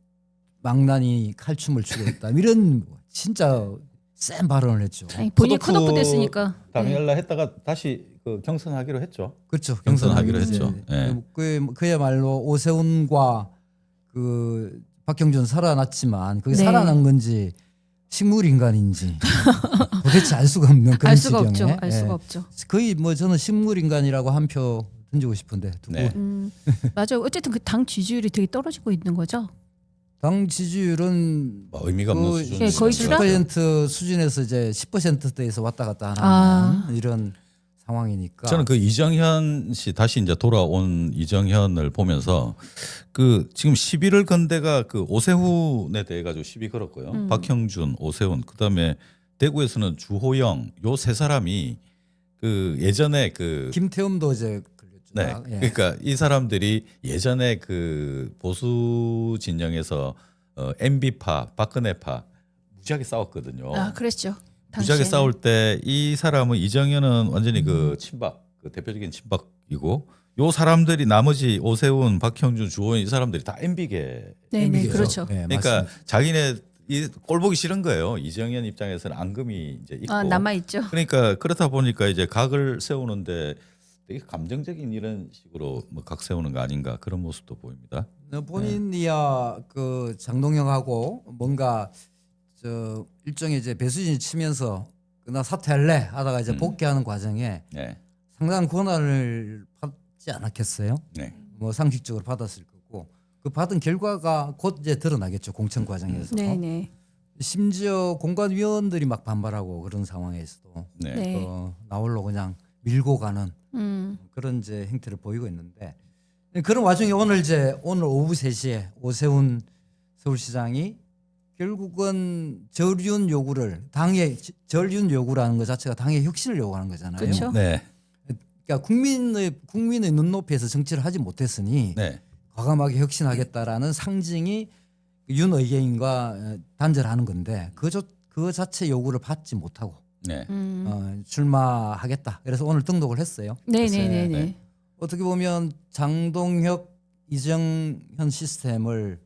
망나니 칼춤을 추고 있다 이런 진짜 센 발언을 했죠. 아니, 본인 푸드푸 컷오프 됐으니까. 네. 당일날 했다가 다시 그 경선하기로 했죠. 그렇죠. 경선하기로 경선하기로 했죠. 예. 그야말로 오세훈과 그 박형준 살아났지만 그게 네. 살아난 건지 식물 인간인지 도대체 알 수가 없는 그런 알 수가 지경에 없죠. 알 예. 수가 없죠. 거의 뭐 저는 식물 인간이라고 한 표 던지고 싶은데 두 분. 네. 맞아요. 어쨌든 그 당 지지율이 되게 떨어지고 있는 거죠. 당 지지율은 뭐 의미가 없는 그 수준. 네, 거의 추락? 10% 수준에서 이제 10%대에서 왔다 갔다 하는 아. 이런 상황이니까. 저는 그 이정현 씨 다시 이제 돌아온 이정현을 보면서 그 지금 11월 건대가 그 오세훈에 대해 가지고 시비 걸었고요. 박형준, 오세훈, 그다음에 대구에서는 주호영 요 세 사람이 그 예전에 그 김태움도 이제 걸렸죠. 네. 예. 그러니까 이 사람들이 예전에 그 보수 진영에서 MB파, 박근혜파 무지하게 싸웠거든요. 아, 그랬죠. 무지하게 당시에는. 싸울 때 이 사람은 이정현은 완전히 그 친박, 그 대표적인 친박이고 요 사람들이 나머지 오세훈, 박형준, 주호영 이 사람들이 다 MB계. 네, 네, 그렇죠. 예, 그러니까 맞습니다. 자기네 이 꼴 보기 싫은 거예요. 이정현 입장에서는 앙금이 이제 있고. 아, 남아 있죠. 그러니까 그렇다 보니까 이제 각을 세우는데 되게 감정적인 이런 식으로 뭐 각 세우는 거 아닌가 그런 모습도 보입니다. 본인이야 그 장동영하고 뭔가 저 일종의 이제 배수진 치면서 나 사퇴할래 하다가 이제 복귀하는 과정에 네, 상당한 권한을 받지 않았겠어요? 네, 뭐 상식적으로 받았을 거고 그 받은 결과가 곧 이제 드러나겠죠. 공천 과정에서. 네네. 심지어 공관위원들이 막 반발하고 그런 상황에서도 네. 네. 나홀로 그냥 밀고 가는 그런 이제 행태를 보이고 있는데 그런 와중에 오늘 오후 3시에 오세훈 서울시장이 결국은 전륜 요구를 당의 전륜 요구라는 것 자체가 당의 혁신을 요구하는 거잖아요. 그렇죠. 네. 그러니까 국민의 눈높이에서 정치를 하지 못했으니 네. 과감하게 혁신하겠다라는 상징이 윤 의계인과 단절하는 건데 그 자체 요구를 받지 못하고 네. 출마하겠다. 그래서 오늘 등록을 했어요. 네네네네. 네. 어떻게 보면 장동혁 이정현 시스템을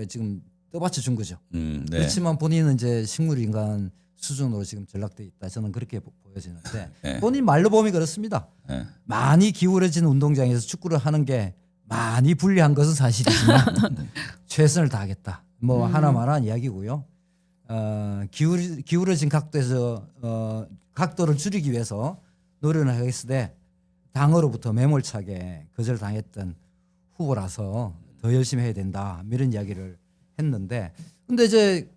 지금 떠받쳐 준 거죠. 네. 그렇지만 본인은 이제 식물인간 수준으로 지금 전락돼 있다. 저는 그렇게 보여지는데 네. 본인 말로 보면 그렇습니다. 네. 많이 기울어진 운동장에서 축구를 하는 게 많이 불리한 것은 사실이지만 최선을 다하겠다. 뭐 하나만한 이야기고요. 기울어진 각도에서 각도를 줄이기 위해서 노력을 하겠을 때 당으로부터 매몰차게 거절당했던 후보라서 더 열심히 해야 된다. 이런 이야기를 했는데 근데 이제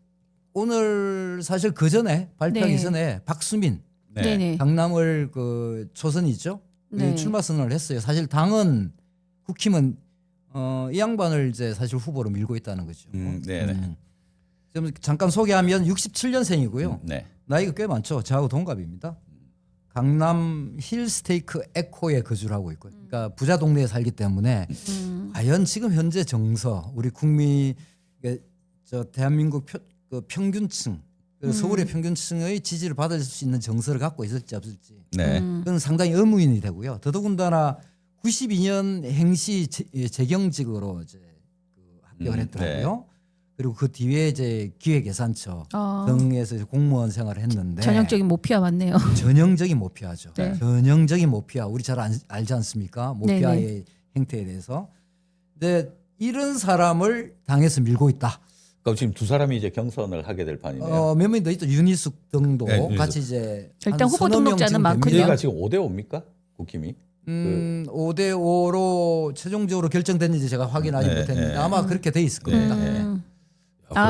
오늘 사실 그 전에 발표하기 네. 전에 박수민 네. 네네. 강남을 그 초선이죠. 네. 출마 선언을 했어요. 사실 당은 국힘은 이 양반을 이제 사실 후보로 밀고 있다는 거죠. 네네. 좀 잠깐 소개하면 67년생이고요. 네. 나이가 꽤 많죠. 저하고 동갑입니다. 강남 힐스테이크 에코에 거주를 하고 있고요. 그러니까 부자 동네에 살기 때문에 과연 지금 현재 정서 우리 국민 저 대한민국 그 평균층 그 서울의 평균층의 지지를 받을 수 있는 정서를 갖고 있을지 없을지 네. 그건 상당히 의문이 되고요. 더더군다나 92년 행시 재경직으로 이제 그 합격을 했더라고요. 그리고 그 뒤에 이제 기획예산처 등에서 이제 공무원 생활을 했는데 전형적인 모피아 맞네요. 전형적인 모피아죠. 네. 전형적인 모피아. 우리 잘 알지 않습니까? 모피아의 네네. 행태에 대해서. 근데 이런 사람을 당에서 밀고 있다. 그럼 지금 두 사람이 이제 경선을 하게 될 판이네요. 몇 명이 더 있죠. 윤희숙 등도 네, 윤희숙. 같이 이제 일단 한 후보 서너 명 등록자는 지금 많군요. 됩니다. 여기가 지금 5대 5입니까? 국힘이? 5대 5로 최종적으로 결정됐는지 제가 확인하지 네, 못했는데 네. 아마 그렇게 돼 있을 겁니다. 그러면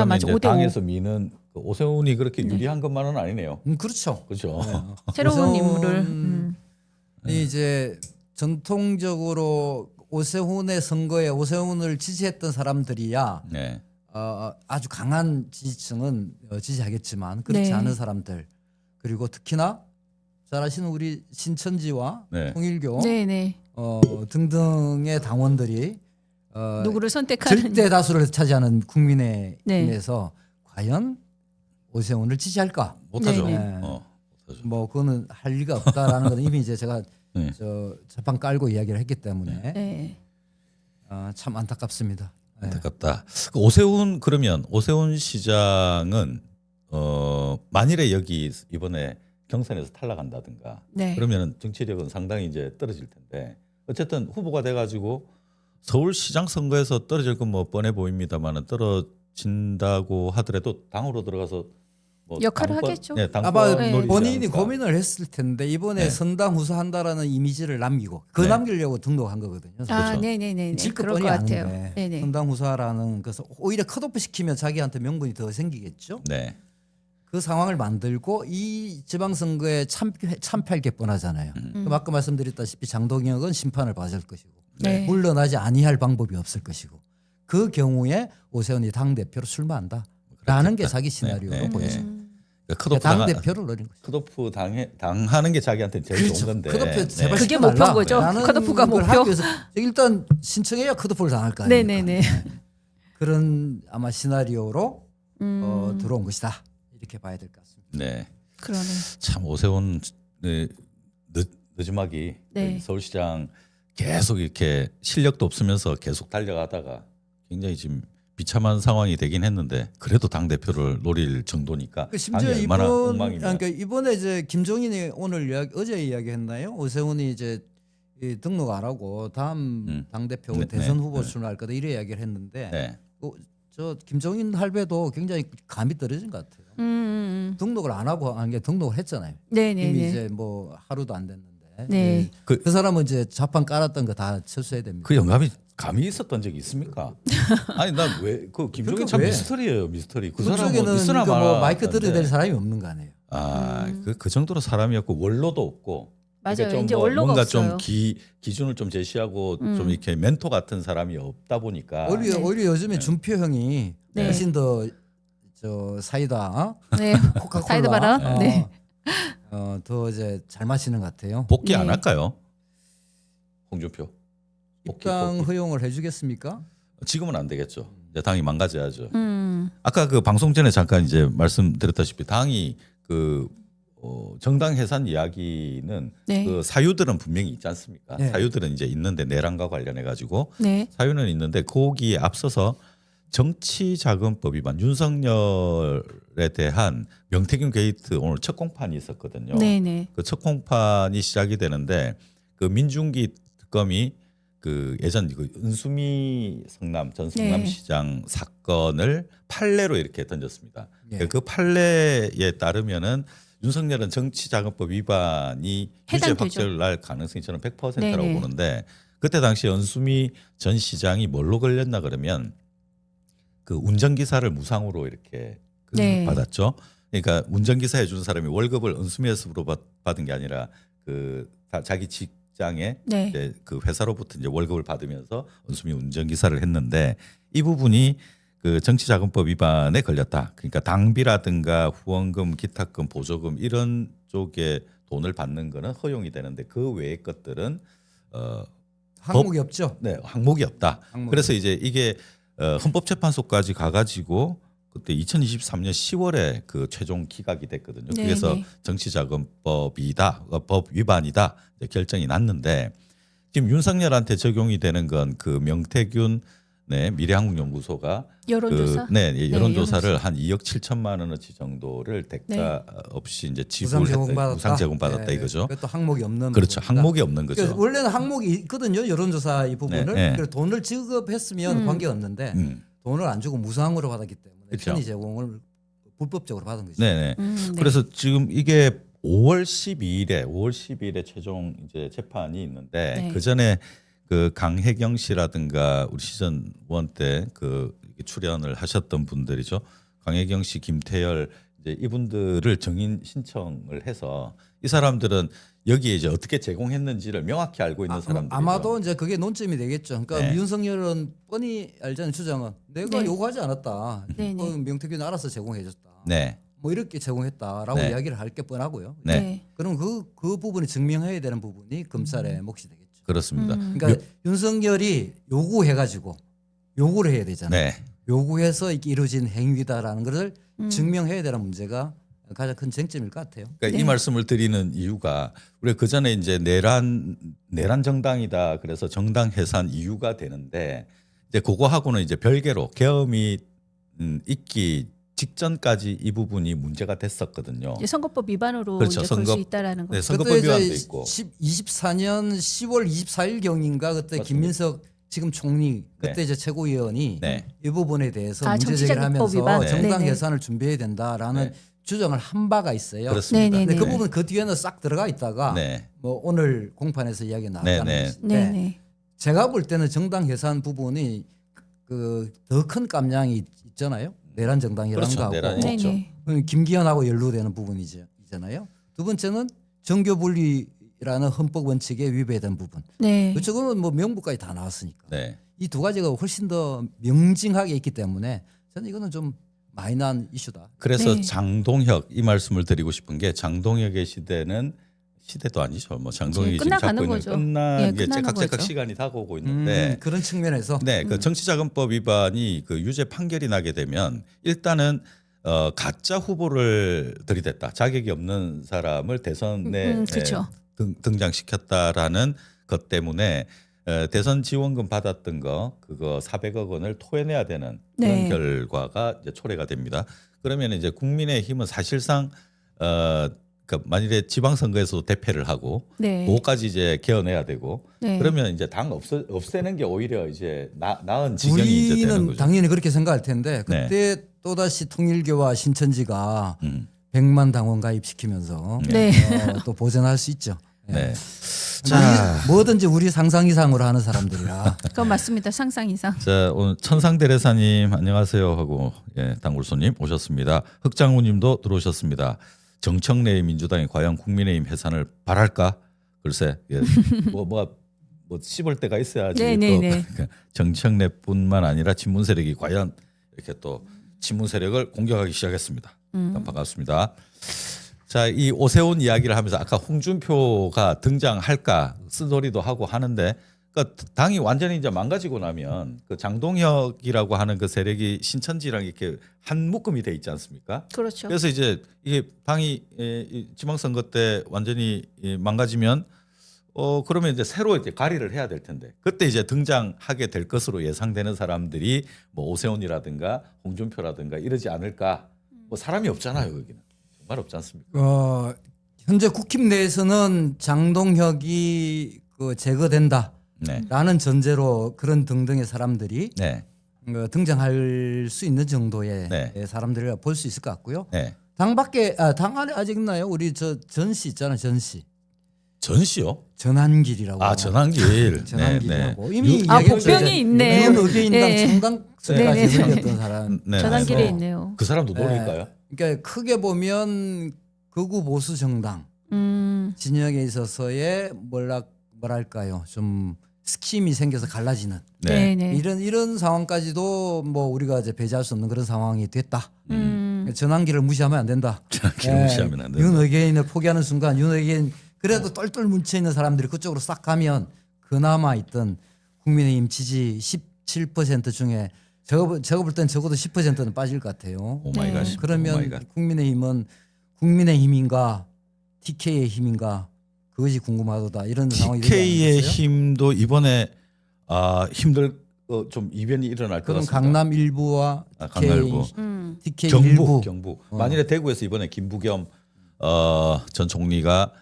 맞아. 이제 5대 5. 당에서 미는 그 오세훈이 그렇게 유리한 것만은 아니네요. 그렇죠. 그렇죠. 새로운 오세훈- 인물을. 이제 전통적으로 오세훈의 선거에 오세훈을 지지했던 사람들이야 네. 아주 강한 지지층은 지지하겠지만 그렇지 네. 않은 사람들 그리고 특히나 잘 아시는 우리 신천지와 네. 통일교 네네. 등등의 당원들이 누구를 선택하는. 절대 다수를 차지하는 국민의 네. 힘에서 과연 오세훈을 지지할까? 못하죠. 네, 네. 못하죠. 뭐 그거는 할 리가 없다라는 건 이미 이제 제가 네. 저 재판 깔고 이야기를 했기 때문에 네. 참 안타깝습니다. 네. 안타깝다. 그 오세훈 그러면 오세훈 시장은 만일에 여기 이번에 경선에서 탈락한다든가 네. 그러면은 정치력은 상당히 이제 떨어질 텐데 어쨌든 후보가 돼가지고 서울시장 선거에서 떨어질 건 뭐 뻔해 보입니다만은 떨어진다고 하더라도 당으로 들어가서 뭐 역할을 당권, 하겠죠. 네, 당권 아마 네. 노리지 본인이 않을까. 고민을 했을 텐데 이번에 네. 선당 후사한다라는 이미지를 남기고 그거 네. 남기려고 등록한 거거든요. 아, 그렇죠. 네네네. 질것 그럴 것 뻔히 같아요. 아는데 네네. 선당 후사라는 것을 오히려 컷오프 시키면 자기한테 명분이 더 생기겠죠. 네. 그 상황을 만들고 이 지방선거에 참패할 게 뻔하잖아요. 그럼 아까 말씀드렸다시피 장동혁은 심판을 받을 것이고 네. 물러나지 아니할 방법이 없을 것이고 그 경우에 오세훈이 당 대표로 출마한다. 라는 게 자기 시나리오로 네. 보여집니다. 컷오프 당 대표를 노린 거죠. 컷오프 당하는 게 자기한테 제일 좋은 건데. 컷오프 제발 그게 시켜달라. 목표인 거죠. 라는 컷오프가 걸 목표. 하기 위해서 일단 신청해야 컷오프를 당할 거 아닙니까? 네네네. 그런 아마 시나리오로 들어온 것이다. 이렇게 봐야 될 것 같습니다. 네. 그러네. 참 오세훈 늦음하기 네. 서울시장 계속 이렇게 실력도 없으면서 계속 달려가다가 굉장히 지금 비참한 상황이 되긴 했는데 그래도 당 대표를 노릴 정도니까 심지어 당이 얼마나 엉망이냐. 그러니까 이번에 이제 김종인이 오늘 어제 이야기했나요? 오세훈이 이제 등록 안 하고 다음 당 대표 네, 대선 네, 후보 네. 출마할 거다 이래 이야기를 했는데 네. 저 김종인 할배도 굉장히 감이 떨어진 것 같아요. 등록을 안 하고 한 게 등록을 했잖아요. 이미 네네네. 이제 뭐 하루도 안 됐는데. 네. 그 사람은 이제 자판 깔았던 거 다 철수해야 됩니다. 그 영감이 감이 있었던 적이 있습니까? 아니 나 왜 그 김종인 그러니까 참 왜? 미스터리예요 미스터리. 그 사람은 그쪽에는 있으나 그러니까 뭐 마이크 마나인데. 들어야 될 사람이 없는 거 아니에요. 그 정도로 사람이었고 원로도 없고. 맞아요. 그러니까 좀 이제 뭐 원로가 뭔가 없어요. 좀 기준을 좀 제시하고 좀 이렇게 멘토 같은 사람이 없다 보니까. 오히려, 네. 오히려 요즘에 준표 형이 네. 훨씬 더 저 사이다, 네. 코카콜라, 사이다 봐라. 네. 더 이제 잘 마시는 것 같아요. 복귀 안 네. 할까요? 홍준표. 입당 허용을 해주겠습니까? 지금은 안 되겠죠. 이제 당이 망가져야죠. 음. 아까 그 방송 전에 잠깐 이제 말씀드렸다시피 당이 그 정당 해산 이야기는 네. 그 사유들은 분명히 있지 않습니까? 네. 사유들은 이제 있는데 내란과 관련해 가지고 네. 사유는 있는데 거기에 앞서서 정치자금법 위반 윤석열에 대한 명태균 게이트 오늘 첫 공판이 있었거든요. 네, 네. 그 첫 공판이 시작이 되는데 그 민중기 특검이 그 예전 그 은수미 성남 전 성남시장 사건을 판례로 이렇게 던졌습니다. 예. 그 판례에 따르면은 윤석열은 정치자금법 위반이 유죄 해당되죠. 확정날 가능성이 저는 100%라고 네네. 보는데 그때 당시 은수미 전 시장이 뭘로 걸렸나 그러면 그 운전기사를 무상으로 이렇게 그 네. 받았죠. 그러니까 운전기사 해준 사람이 월급을 은수미에서로 받은 게 아니라 그 자기 직장에 네. 이제 그 회사로부터 이제 월급을 받으면서 은수미 운전기사를 했는데 이 부분이 그 정치자금법 위반에 걸렸다. 그러니까 당비라든가 후원금, 기타금, 보조금 이런 쪽에 돈을 받는 거는 허용이 되는데 그 외의 것들은 항목이 없죠. 네, 항목이 없다. 항목이 그래서 이제 이게 헌법재판소까지 가가지고 그때 2023년 10월에 그 최종 기각이 됐거든요. 네, 그래서 네. 정치자금법이다, 법 위반이다 이제 결정이 났는데 지금 윤석열한테 적용이 되는 건 그 명태균 네, 미래한국연구소가 여론조사. 네, 여론조사를 여론조사. 한 2억 7천만 원어치 정도를 대가 네. 없이 이제 무상 지불했다, 제공받았다. 무상 제공받았다 네, 이거죠. 그것도 항목이 없는. 그렇죠, 부분이다. 항목이 없는 그래서 거죠. 원래는 항목이 있거든요. 여론조사 이 부분을. 네, 네. 그래서 돈을 지급했으면 관계 없는데 돈을 안 주고 무상으로 받았기 때문에 그렇죠. 편의 제공을 불법적으로 받은 거죠. 네네. 네. 그래서 지금 이게 5월 12일에 최종 이제 재판이 있는데 네. 그 전에 그 강혜경 씨라든가 우리 시즌 1 때 그 출연을 하셨던 분들이죠. 강혜경 씨, 김태열 이제 이분들을 정인 신청을 해서 이 사람들은 여기에 이제 어떻게 제공했는지를 명확히 알고 있는 사람들이죠. 아마도 이제 그게 논점이 되겠죠. 그러니까 네. 윤석열은 뻔히 알잖아요. 주장은 내가 네. 요구하지 않았다. 네, 네. 명태균 알아서 제공해줬다. 네, 뭐 이렇게 제공했다라고 네. 이야기를 할 게 뻔하고요. 네, 네. 그럼 그 부분이 증명해야 되는 부분이 검찰의 몫이 되겠죠. 그렇습니다. 그러니까 윤석열이 요구해가지고 요구를 해야 되잖아요. 네, 요구해서 이게 이루어진 행위다라는 것을 증명해야 되는 문제가 가장 큰 쟁점일 것 같아요. 그러니까 네. 이 말씀을 드리는 이유가 우리가 그 전에 이제 내란 정당이다 그래서 정당 해산 이유가 되는데 이제 그거하고는 이제 별개로 계엄이 있기 직전까지 이 부분이 문제가 됐었거든요. 이제 선거법 위반으로 그렇죠. 이제 걸 수 선거- 있다라는 거. 네, 죠 선거법 위반도 있고. 24년 10월 24일 경인가 그때 맞습니다. 김민석 지금 총리 그때 네. 이제 최고위원이 네. 이 부분에 대해서 아, 문제 제기를 정치자금법 하면서 위반. 정당 네네. 해산을 준비해야 된다라는 네. 주장을 한 바가 있어요. 그렇습니다. 네네. 근데 그 네. 부분 그 뒤에는 싹 들어가 있다가 네. 뭐 오늘 공판에서 이야기 나왔다는 네네. 것인데 네, 네. 제가 볼 때는 정당 해산 부분이 그 더 큰 깜냥이 있잖아요. 내란 정당이라는 그렇죠. 거하고 내란이 네, 있죠. 네. 김기현하고 연루되는 부분이잖아요. 두 번째는 정교 분리라는 헌법 원칙에 위배된 부분. 네. 그쪽은 뭐 명부까지 다 나왔으니까 네. 이 두 가지가 훨씬 더 명징하게 있기 때문에 저는 이거는 좀 마이너한 이슈다. 그래서 네. 장동혁 이 말씀을 드리고 싶은 게 장동혁의 시대는 시대도 아니죠. 뭐 장동혁이 지금 끝나가는 잡고 있는 거죠. 끝난 예, 게 끝나는 째깍째깍 거죠. 시간이 다가오고 있는데 그런 측면에서 네, 그 정치자금법 위반이 그 유죄 판결이 나게 되면 일단은 가짜 후보를 들이댔다. 자격이 없는 사람을 대선에 그렇죠. 등장시켰다라는 것 때문에 대선 지원금 받았던 거 그거 400억 원을 토해내야 되는 그런 네. 결과가 이제 초래가 됩니다. 그러면 이제 국민의힘은 사실상 그러니까 만일에 지방선거에서 대패를 하고 네. 그거까지 이제 개어내야 되고 네. 그러면 이제 당 없애는 게 오히려 이제 나은 지경이 이제 되는 우리는 거죠. 당연히 그렇게 생각할 텐데 네. 그때 또다시 통일교와 신천지가 음. 100만 당원 가입시키면서 네. 또 보전할 수 있죠. 네. 자, 뭐든지 우리 상상 이상으로 하는 사람들이라. 그건 맞습니다. 상상 이상. 자, 오늘 천상대례사님 안녕하세요 하고 예, 단골손님 오셨습니다. 흑장우님도 들어오셨습니다. 정청래의 민주당이 과연 국민의힘 해산을 바랄까? 글쎄, 예, 뭐 씹을 때가 있어야지. 네네네. 또 정청래뿐만 아니라 친문 세력이 과연 이렇게 또 친문 세력을 공격하기 시작했습니다. 반갑습니다. 자, 이 오세훈 이야기를 하면서 아까 홍준표가 등장할까 쓴소리도 하고 하는데, 그러니까 당이 완전히 이제 망가지고 나면 그 장동혁이라고 하는 그 세력이 신천지랑 이렇게 한 묶음이 돼 있지 않습니까? 그렇죠. 그래서 이제 이게 당이 이 지방선거 때 완전히 망가지면 그러면 이제 새로 이제 가리를 해야 될 텐데 그때 이제 등장하게 될 것으로 예상되는 사람들이 뭐 오세훈이라든가 홍준표라든가 이러지 않을까? 뭐 사람이 없잖아요, 여기는. 정말 없지 않습니까? 현재 국힘 내에서는 장동혁이 그 제거된다라는 네. 전제로 그런 등등의 사람들이 네. 등장할 수 있는 정도의 네. 사람들을 볼 수 있을 것 같고요. 네. 당 밖에 당 안에 아직 있나요? 우리 저 전씨 있잖아요, 전씨. 전씨요? 전한길이라고. 아, 전한길. 전한길이라고. 네, 이미 아, 이야기했죠. 복병이 있네. 윤의인당 네. 창당까지 네. 생겼던 사람. 네. 전환길에 그래서 있네요. 그 사람도 노릴까요? 그러니까 크게 보면 극우 보수 정당 진영에 있어서의 뭐랄까요, 좀 스킴이 생겨서 갈라지는 네. 네. 이런 상황까지도 뭐 우리가 이제 배제할 수 없는 그런 상황이 됐다. 전환기를 무시하면 안 된다. 전환길을 무시하면 안 된다. 윤의견을 포기하는 순간 윤의견 그래도 똘똘 뭉쳐 있는 사람들이 그쪽으로 싹 가면 그나마 있던 국민의힘 지지 17% 중에 제가 볼 땐 적어도 10%는 빠질 것 같아요. 오 마이 갓. 그러면 오 마이 갓. 국민의힘은 국민의 힘인가 TK의 힘인가 그것이 궁금하다 이런 상황이 되지 TK의 않겠어요? 힘도 이번에 힘들 좀 이변이 일어날 것 그럼 같습니다. 강남 일부와 강남일부. TK 경북 일부 경북. 만일에 대구에서 이번에 김부겸 전 총리가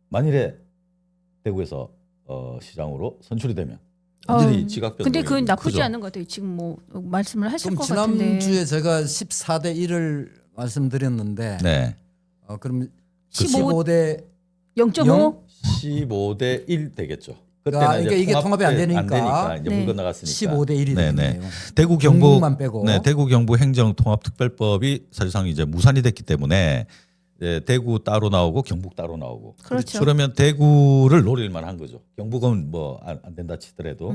만일에 대구에서 시장으로 선출이 되면 완전히 지각 변동이 근데 그건 나쁘지 크죠. 않은 것 같아요. 지금 뭐 말씀을 하실 그럼 것 같은데. 지난주에 제가 14대 1을 말씀드렸는데 네. 그럼 15 15대 0.5? 15대 1 되겠죠. 그러니까 이제 이게 통합이 안 되니까 이제 네. 물 건너갔으니까. 15대 1이 네, 되네요. 대구 경북 경북만 빼고. 네, 대구 경북 행정통합특별법이 사실상 이제 무산이 됐기 때문에 대구 따로 나오고 경북 따로 나오고. 그렇죠. 그러면 대구를 노릴 만한 거죠. 경북은 뭐 안 된다 치더라도.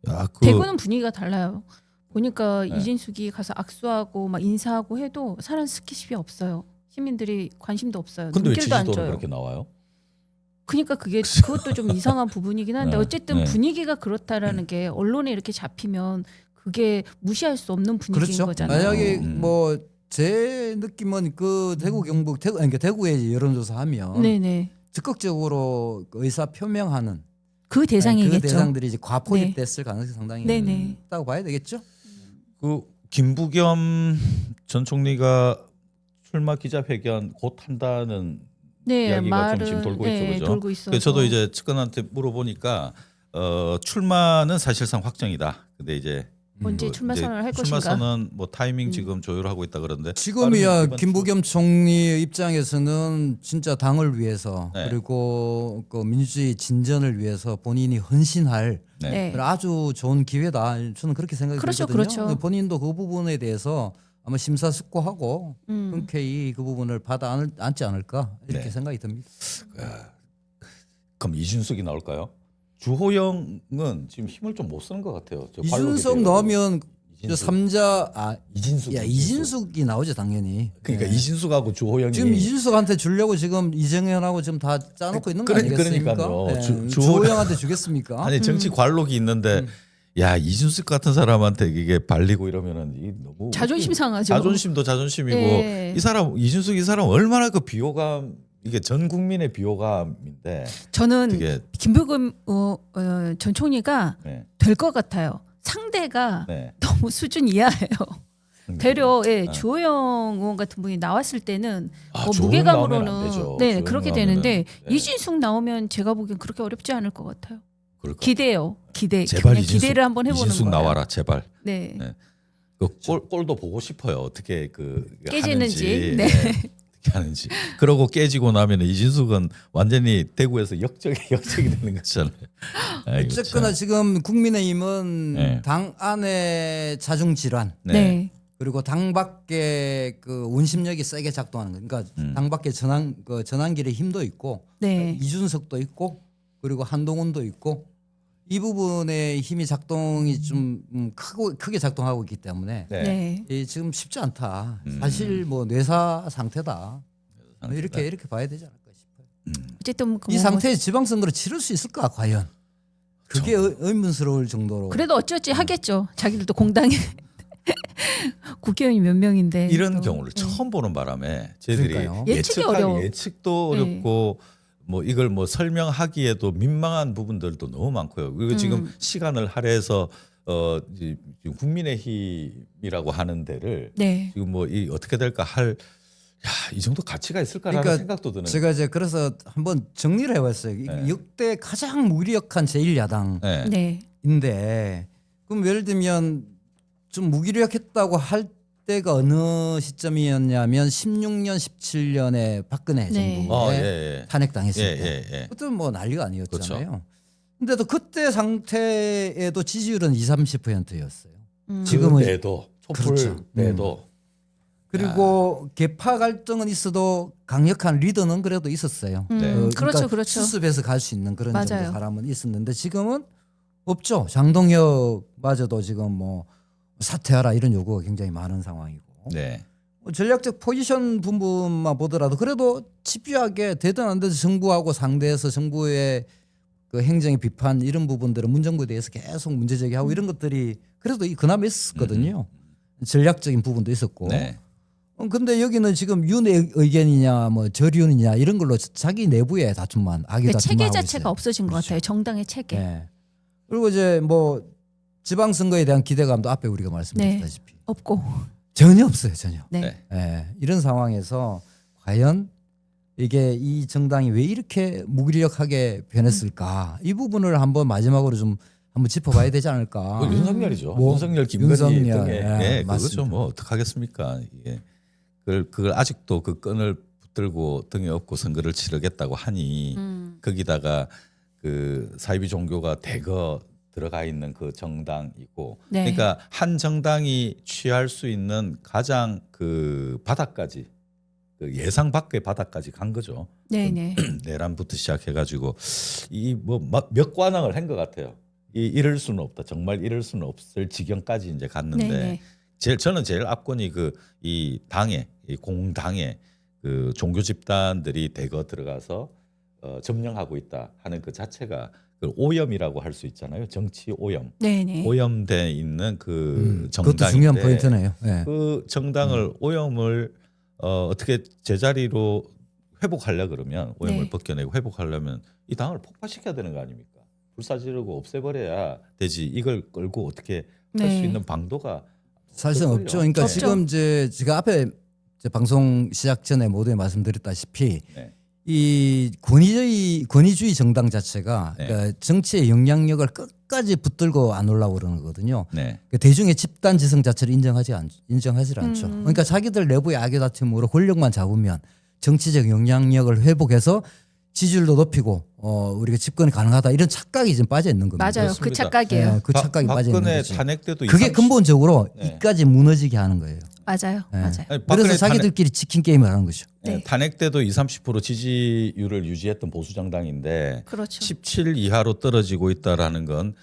야, 대구는 분위기가 달라요. 보니까 네. 이진숙이 가서 악수하고 막 인사하고 해도 사람 스키십이 없어요. 시민들이 관심도 없어요. 근데 왜 눈길도 안 지지도는 줘요. 그렇게 나와요? 그러니까 그것도 좀 이상한 부분이긴 한데 네. 어쨌든 네. 분위기가 그렇다라는 게 언론에 이렇게 잡히면 그게 무시할 수 없는 분위기인 그렇죠. 거잖아요. 만약에 뭐 제 느낌은 그 대구 경북 그러니까 대구에 여론조사하면 네네. 적극적으로 의사 표명하는 그 대상이겠죠. 그 대상들이 이제 과포집됐을 가능성이 상당히 네네. 있다고 봐야 되겠죠. 그 김부겸 전 총리가 출마 기자회견 곧 한다는 네, 이야기가 좀 지금 돌고 있죠, 그죠? 돌고 있어서. 그래서 저도 이제 측근한테 물어보니까 출마는 사실상 확정이다. 근데 이제 언제 뭐 출마 이제 선언을 할 출마 것인가? 선언 뭐 타이밍 지금 조율하고 있다 그러는데 지금이야 빠르면 이번 김부겸 총리의 입장에서는 진짜 당을 위해서 네. 그리고 그 민주주의 진전을 위해서 본인이 헌신할 네. 네. 그런 아주 좋은 기회다. 저는 그렇게 생각이 그렇죠, 들거든요. 그렇죠. 본인도 그 부분에 대해서 아마 심사숙고하고 음. 흔쾌히 그 부분을 받아 안지 않을까 이렇게 네. 생각이 듭니다. 그럼 이준석이 나올까요? 주호영은 지금 힘을 좀 못 쓰는 것 같아요. 저 관록이 이준석 돼가지고. 넣으면 저 이진숙. 3자 이진숙. 야 이진숙이 나오죠 당연히. 그러니까 네. 이진숙하고 주호영이 지금 이준석한테 주려고 지금 이정현하고 지금 다 짜놓고 있는 거 아니겠습니까? 그러니까요. 네. 주호영- 주호영한테 주겠습니까? 아니 정치 관록이 있는데 야 이준석 같은 사람한테 이게 발리고 이러면은 이 너무 자존심 상하죠. 자존심도 자존심이고 네. 이 사람 이준석 이 사람 얼마나 그 비호감 이게 전 국민의 비호감인데 저는 되게 김부겸 전 총리가 네, 될 것 같아요. 상대가 네. 너무 수준 이하예요. 되려 네. 주호영 의원 같은 분이 나왔을 때는 아, 뭐 주호영 나오면 안 무게감으로는 되죠. 네 주호영 그렇게 나오면은. 되는데 네. 이진숙 나오면 제가 보기엔 그렇게 어렵지 않을 것 같아요. 그럴까? 기대요. 기대. 제발 그냥 이진숙, 기대를 한번 해보는 이진숙 거예요. 나와라 제발. 네. 네. 그 꼴도 보고 싶어요. 어떻게 그 깨지는지. 하는지. 네. 어떻게 하는지. 그러고 깨지고 나면 이진숙은 완전히 대구에서 역적이 되는 거잖아요. 아이고, 어쨌거나 참. 지금 국민의힘은 네. 당 안에 자중 질환 네. 그리고 당 밖에 그 원심력이 세게 작동하는 거. 그러니까 당 밖에 전환길의 힘도 있고 네. 이준석도 있고 그리고 한동훈도 있고 이 부분의 힘이 작동이 좀 크게 작동하고 있기 때문에 네. 네. 이 지금 쉽지 않다. 사실 뭐 뇌사 상태다. 뭐 이렇게 봐야 되지 않을까 싶어요. 어쨌든 이 상태에 지방선거를 치를 수 있을까 과연? 그게 의문스러울 정도로. 그래도 어찌어찌 하겠죠. 자기들도 공당에 국회의원이 몇 명인데 이런 또. 경우를 네. 처음 보는 바람에 저희들이 그러니까요. 예측이 어려워. 예측도 네. 어렵고 뭐 이걸 뭐 설명하기에도 민망한 부분들도 너무 많고요. 그리고 지금 시간을 할애해서 이제 지금 국민의힘이라고 하는 데를 네. 지금 뭐 이 어떻게 될까 할 이 정도 가치가 있을까라는 그러니까 생각도 드는. 제가 이제 그래서 한번 정리를 해봤어요. 네. 역대 가장 무기력한 제1야당인데 네. 그럼 예를 들면 좀 무기력했다고 할 때가 어느 시점이었냐면 16년, 17년에 박근혜 네. 정부에 예. 탄핵당했을 예, 때 예, 예. 그때는 뭐 난리가 아니었잖아요. 그렇죠. 근데도 그때 상태에도 지지율은 20-30%였어요. 음. 지금은 그 내도 촛불 그렇죠. 내도 그리고 계파 갈등은 있어도 강력한 리더는 그래도 있었어요. 네. 그렇죠, 그렇죠. 수습해서 갈 수 있는 그런 맞아요. 정도 사람은 있었는데 지금은 없죠. 장동혁마저도 지금 뭐 사퇴하라 이런 요구가 굉장히 많은 상황이고 네. 뭐 전략적 포지션 부분만 보더라도 그래도 집요하게 되든 안 되든 정부하고 상대해서 정부의 그 행정의 비판 이런 부분들은 문정부에 대해서 계속 문제 제기하고 이런 것들이 그래도 그나마 있었거든요. 전략적인 부분도 있었고. 네. 근데 여기는 지금 윤의 의견이냐 뭐 저윤이냐 이런 걸로 자기 내부의 다툼만 악의 그 다툼만 체계 하고 자체가 있어요. 없어진 것 같아요. 정당의 체계. 네. 그리고 이제 뭐 지방선거에 대한 기대감도 앞에 우리가 말씀드렸다시피 없고. 전혀 없어요. 전혀. 네. 네. 예, 이런 상황에서 과연 이게 이 정당이 왜 이렇게 무기력하게 변했을까 이 부분을 한번 마지막으로 좀 한번 짚어봐야 되지 않을까. 그 윤석열이죠. 뭐, 윤석열, 김건희 윤석열, 등의 예, 그거죠. 맞습니다. 뭐 어떡하겠습니까? 이게 그걸 아직도 그 끈을 붙들고 등에 업고 선거를 치르겠다고 하니 거기다가 그 사이비 종교가 대거 들어가 있는 그 정당이고 네. 그러니까 한 정당이 취할 수 있는 가장 그 바닥까지 그 예상 밖의 바닥까지 간 거죠. 네네. 내란부터 시작해가지고 이 뭐 몇 관왕을 한 것 같아요. 이럴 수는 없다. 정말 이럴 수는 없을 지경까지 이제 갔는데 네네. 저는 제일 압권이 그 이 당에 이 공당에 그 종교 집단들이 대거 들어가서 점령하고 있다 하는 그 자체가 그 오염이라고 할 수 있잖아요. 정치 오염. 네네. 오염돼 있는 그 그것도 정당인데 중요한 포인트네요. 예. 그 정당을 오염을 어떻게 제자리로 회복하려 그러면 오염을 네. 벗겨내고 회복하려면 이 당을 폭파시켜야 되는 거 아닙니까? 불사지르고 없애버려야 되지. 이걸 끌고 어떻게 할 수 네. 있는 방도가 사실은 없어요. 없죠. 그러니까 없죠. 지금 이제 제가 앞에 이제 방송 시작 전에 모두에 말씀드렸다시피 네. 이 권위주의 정당 자체가 네. 그러니까 정치의 영향력을 끝까지 붙들고 안 올라오고 그러는 거거든요. 네. 그 대중의 집단 지성 자체를 인정하지 않죠. 그러니까 자기들 내부의 악의 다툼으로 권력만 잡으면 정치적 영향력을 회복해서 지지율도 높이고 우리가 집권이 가능하다 이런 착각이 지금 빠져 있는 겁니다. 맞아요. 그 그렇습니다. 착각이에요. 네, 그 착각이 빠져 있는 박근혜 거죠. 탄핵 때도 그게 근본적으로 네. 이까지 무너지게 하는 거예요. 맞아요. 네. 맞아요. 아니, 그래서 박근혜 자기들끼리 치킨 게임을 하는 거죠. 네. 탄핵 때도 20-30% 지지율을 유지했던 보수 정당인데 그렇죠. 17 이하로 떨어지고 있다라는 건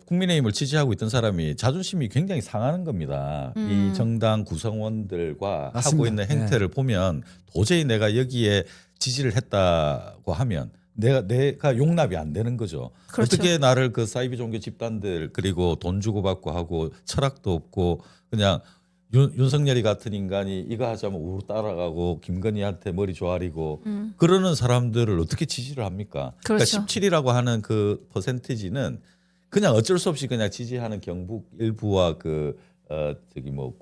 국민의힘을 지지하고 있던 사람이 자존심이 굉장히 상하는 겁니다. 이 정당 구성원들과 맞습니다. 하고 있는 행태를 보면 도저히 내가 여기에 지지를 했다고 하면 내가 용납이 안 되는 거죠. 그렇죠. 어떻게 나를 그 사이비 종교 집단들 그리고 돈 주고받고 하고 철학도 없고 그냥 윤석열이 같은 인간이 이거 하자면 우르 따라가고 김건희한테 머리 조아리고 그러는 사람들을 어떻게 지지를 합니까? 그렇죠. 그러니까 17이라고 하는 그 퍼센티지는 그냥 어쩔 수 없이 그냥 지지하는 경북 일부와 저기 뭐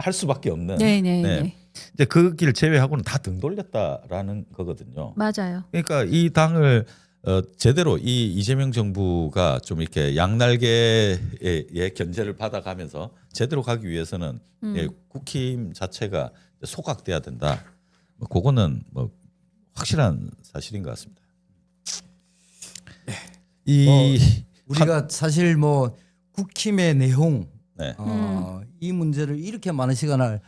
할 수밖에 없는 네네. 네. 이제 그 길 제외하고는 다 등 돌렸다라는 거거든요. 맞아요. 그러니까 이 당을 제대로 이 이재명 정부가 좀 이렇게 양날개의 견제를 받아가면서 제대로 가기 위해서는 국힘 자체가 소각돼야 된다. 뭐 그거는 뭐 확실한 사실인 것 같습니다. 이 우리가 사실 뭐 국힘의 내용 네. 이 문제를 이렇게 많은 시간을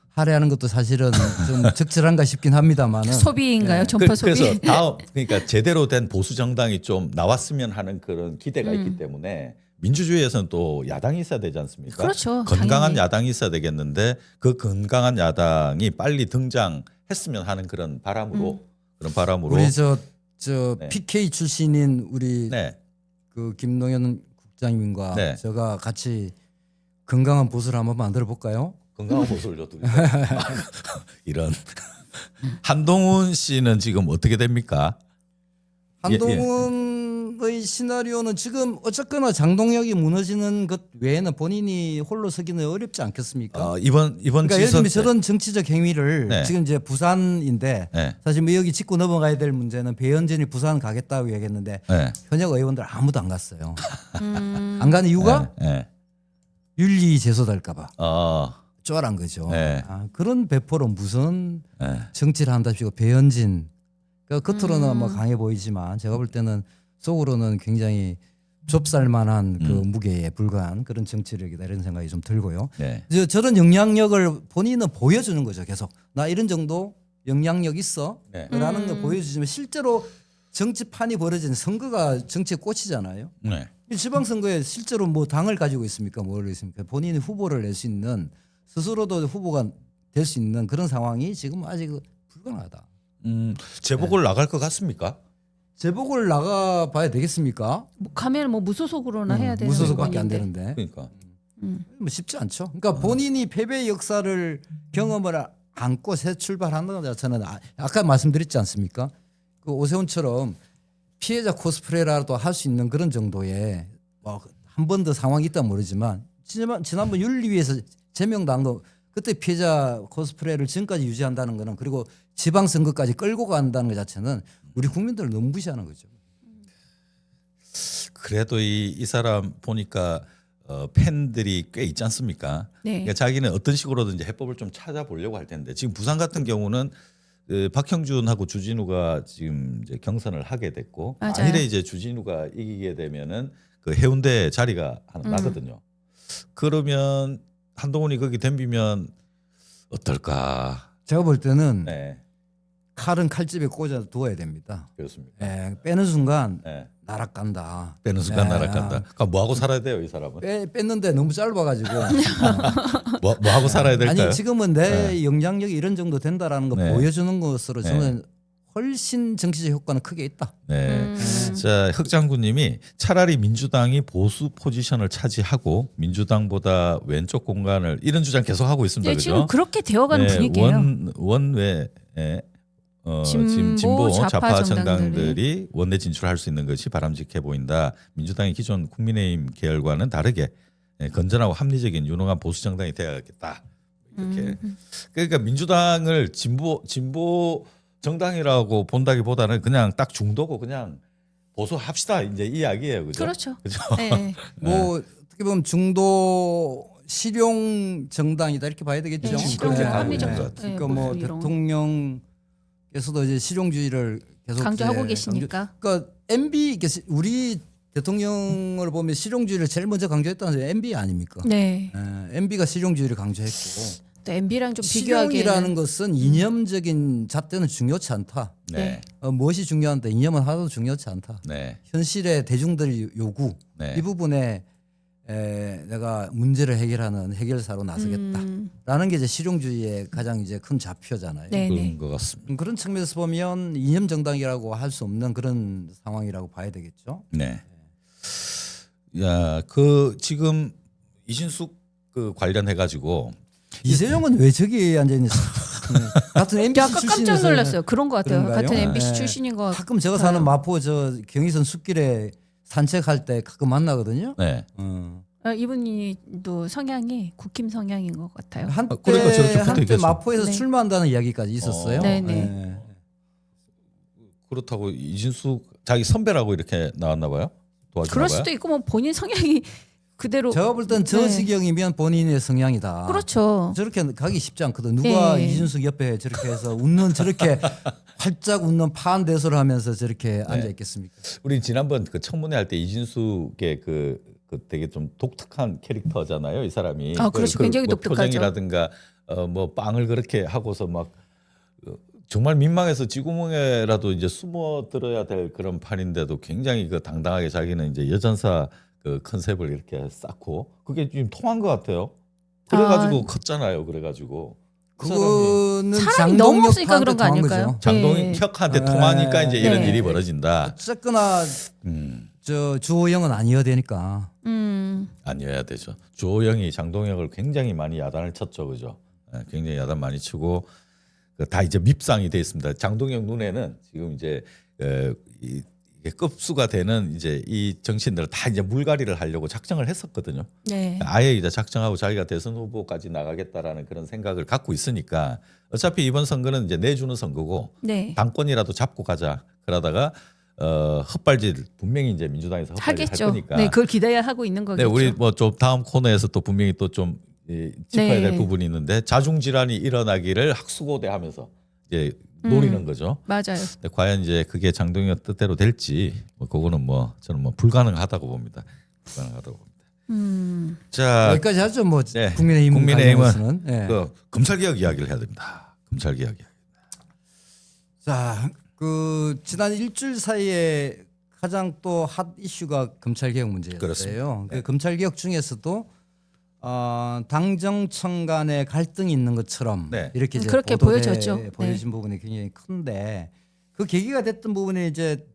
할애하는 것도 사실은 좀 적절한가 싶긴 합니다만은 소비인가요? 점퍼 소비. 그래서 다음 그러니까 제대로 된 보수 정당이 좀 나왔으면 하는 그런 기대가 있기 때문에 민주주의에서는 또 야당이 있어야 되지 않습니까? 그렇죠. 건강한 당연히. 야당이 있어야 되겠는데 그 건강한 야당이 빨리 등장했으면 하는 그런 바람으로 우리 저 네. PK 출신인 우리 네. 그 김동연 국장님과 네. 제가 같이 건강한 보수를 한번 만들어 볼까요? 건강한 보수를 줘도 이런 한동훈 씨는 지금 어떻게 됩니까? 한동훈의 시나리오는 지금 어쨌거나 장동혁이 무너지는 것 외에는 본인이 홀로 서기는 어렵지 않겠습니까? 이번 그러니까 예를 지선 들면 저런 정치적 행위를 네. 지금 이제 부산인데 네. 사실 뭐 여기 짚고 넘어가야 될 문제는 배현진이 부산 가겠다고 얘기했는데 네. 현역 의원들 아무도 안 갔어요. 안 가는 이유가 네. 윤리 제소될까봐 어, 쫄한 거죠. 네. 그런 배포로 무슨 네. 정치를 한답시고 배현진 그러니까 겉으로는 뭐 강해 보이지만 제가 볼 때는 속으로는 굉장히 좁쌀만한 그 무게에 불과한 그런 정치력이다 이런 생각이 좀 들고요. 네. 저런 영향력을 본인은 보여주는 거죠. 계속 나 이런 정도 영향력 있어 네. 라는 걸 보여주지만 실제로 정치판이 벌어지는 선거가 정치의 꽃이잖아요. 네. 이 지방선거에 실제로 뭐 당을 가지고 있습니까? 뭘 있습니까? 본인이 후보를 낼 수 있는 스스로도 후보가 될 수 있는 그런 상황이 지금 아직 불가능하다. 제복을 나갈 것 같습니까? 제복을 나가 봐야 되겠습니까? 뭐 가면 뭐 무소속으로나 해야 되는 무소속밖에 안 상황인데. 되는데 그러니까 뭐 쉽지 않죠. 그러니까 본인이 패배 역사를 경험을 안고 새 출발하는 것 자체는 아까 말씀드렸지 않습니까? 그 오세훈처럼 피해자 코스프레라도 할 수 있는 그런 정도의 뭐 한 번 더 상황이 있다 모르지만 지난번 윤리위에서 제명당한 거 그때 피해자 코스프레를 지금까지 유지한다는 거는 그리고 지방선거까지 끌고 간다는 것 자체는 우리 국민들을 너무 무시하는 거죠. 그래도 이 사람 보니까 팬들이 꽤 있지 않습니까? 네. 그러니까 자기는 어떤 식으로든지 해법을 좀 찾아보려고 할 텐데 지금 부산 같은 경우는 박형준하고 주진우가 지금 이제 경선을 하게 됐고 맞아요. 만일에 이제 주진우가 이기게 되면은 그 해운대 자리가 하나 나거든요. 그러면 한동훈이 거기 덤비면 어떨까? 제가 볼 때는 네, 칼은 칼집에 꽂아 두어야 됩니다. 그렇습니다. 빼는 순간 네. 날아간다. 빼는 순간 네. 날아간다. 그럼 뭐 하고 살아야 돼요, 이 사람은? 뺐는데 너무 짧아가지고. 뭐 하고 살아야 될까요? 아니 지금은 내 영향력이 이런 정도 된다라는 거 네. 보여주는 것으로 네. 저는 훨씬 정치적 효과는 크게 있다. 네. 자, 흑장군님이 차라리 민주당이 보수 포지션을 차지하고 민주당보다 왼쪽 공간을 이런 주장 계속 하고 있습니다. 네, 그죠? 지금 그렇게 되어가는 분위기예요. 원외 지금 진보, 진보 좌파 좌파 정당들이. 정당들이 원내 진출할 수 있는 것이 바람직해 보인다. 민주당이 기존 국민의힘 계열과는 다르게 건전하고 합리적인 유능한 보수 정당이 되어야겠다. 이렇게. 그러니까 민주당을 진보 정당이라고 본다기보다는 그냥 딱 중도고 그냥 보수합시다 이제 이 이야기예요, 그죠? 그렇죠. 그죠? 네. 뭐 어떻게 보면 중도 실용 정당이다 이렇게 봐야 되겠죠. 네, 지금 그렇게 가고 있는 것 같아요. 그러니까 뭐 이런 대통령께서도 이제 실용주의를 계속 강조하고 이제 계시니까. 그러니까 MB 우리 대통령을 보면 실용주의를 제일 먼저 강조했다는 게 MB 아닙니까? 네. MB가 실용주의를 강조했고 또 MB랑 좀 비교하기에는 실용이라는 것은 이념적인 잣대는 중요치 않다. 네. 무엇이 중요한데 이념은 하나도 중요치 않다. 네. 현실의 대중들의 요구 네. 이 부분에 내가 문제를 해결하는 해결사로 나서겠다라는 게 이제 실용주의의 가장 이제 큰 좌표잖아요. 네. 그런 것 같습니다. 그런 측면에서 보면 이념 정당이라고 할 수 없는 그런 상황이라고 봐야 되겠죠. 네. 야, 그 지금 이신숙 그 관련해 가지고 이재용은 왜 저기 앉아 있는? 같은 MBC 약간 깜짝 출신에서 놀랐어요. 그런 것 같아요. 그런가요? 같은 MBC 네. 출신인 것 가끔 제가 사는 마포 저 경의선 숲길에 산책할 때 가끔 만나거든요. 네. 이분이 또 성향이 국힘 성향인 것 같아요. 한때, 그러니까 저렇게 붙어 한때 있겠죠. 마포에서 네. 출마한다는 이야기까지 있었어요. 네네. 그렇다고 이진숙 자기 선배라고 이렇게 나왔나 봐요. 도와주나 그럴 봐요. 수도 있고 뭐 본인 성향이 그대로 제가 볼 땐 저 네. 지경이면 본인의 성향이다. 그렇죠. 저렇게 가기 쉽지 않거든. 누가 네. 이준석 옆에 저렇게 해서 웃는 저렇게 활짝 웃는 파한대소를 하면서 저렇게 앉아 있겠습니까? 우리 지난번 그 청문회 할 때 이진숙의 그 되게 좀 독특한 캐릭터잖아요, 이 사람이. 아, 그렇죠. 굉장히 뭐 독특하죠. 표정이라든가 뭐 빵을 그렇게 하고서 막 정말 민망해서 쥐구멍에라도 이제 숨어 들어야 될 그런 판인데도 굉장히 그 당당하게 자기는 이제 여전사 그 컨셉을 이렇게 쌓고 그게 지금 통한 것 같아요. 그래가지고 컸잖아요. 그래가지고 그 사람이 그거는 사람이 너무 없으니까 장동혁한테 그런 거 통한 아닐까요? 거죠. 장동혁한테 통하니까 이제 이런 네. 일이 벌어진다. 어쨌거나 저 주호영은 아니어야 되니까. 아니어야 되죠. 주호영이 장동혁을 굉장히 많이 야단을 쳤죠, 그죠? 예, 굉장히 야단 많이 치고 다 이제 밉상이 돼 있습니다. 장동혁 눈에는 지금 이제 이게 급수가 되는 이제 이 정치인들을 다 이제 물갈이를 하려고 작정을 했었거든요. 네. 아예 이제 작정하고 자기가 대선 후보까지 나가겠다라는 그런 생각을 갖고 있으니까 어차피 이번 선거는 이제 내주는 선거고 네. 당권이라도 잡고 가자. 그러다가 헛발질 분명히 이제 민주당에서 헛발질 할 하겠죠. 거니까. 네, 그걸 기대야 하고 있는 네, 거겠죠. 우리 뭐 좀 다음 코너에서 또 분명히 또 좀 짚어야 될 네. 부분이 있는데 자중 질환이 일어나기를 학수고대하면서 이제 노리는 거죠. 맞아요. 근데 과연 이제 그게 장동혁 뜻대로 될지 뭐 그거는 뭐 저는 뭐 불가능하다고 봅니다. 불가능하다고 봅니다. 자, 여기까지 하죠. 뭐 네. 국민의힘 관련해서는. 네. 그 검찰 개혁 이야기를 해야 됩니다. 검찰 개혁 이야기. 자, 그 지난 일주일 사이에 가장 또 핫 이슈가 검찰 개혁 문제였어요. 그렇습니다. 그 검찰 개혁 중에서도 당정청 간의 갈등이 있는 것처럼 네. 이렇게 이제 그렇게 보여졌죠. 네. 보여진 부분이 굉장히 큰데 그 계기가 됐던 부분이 이제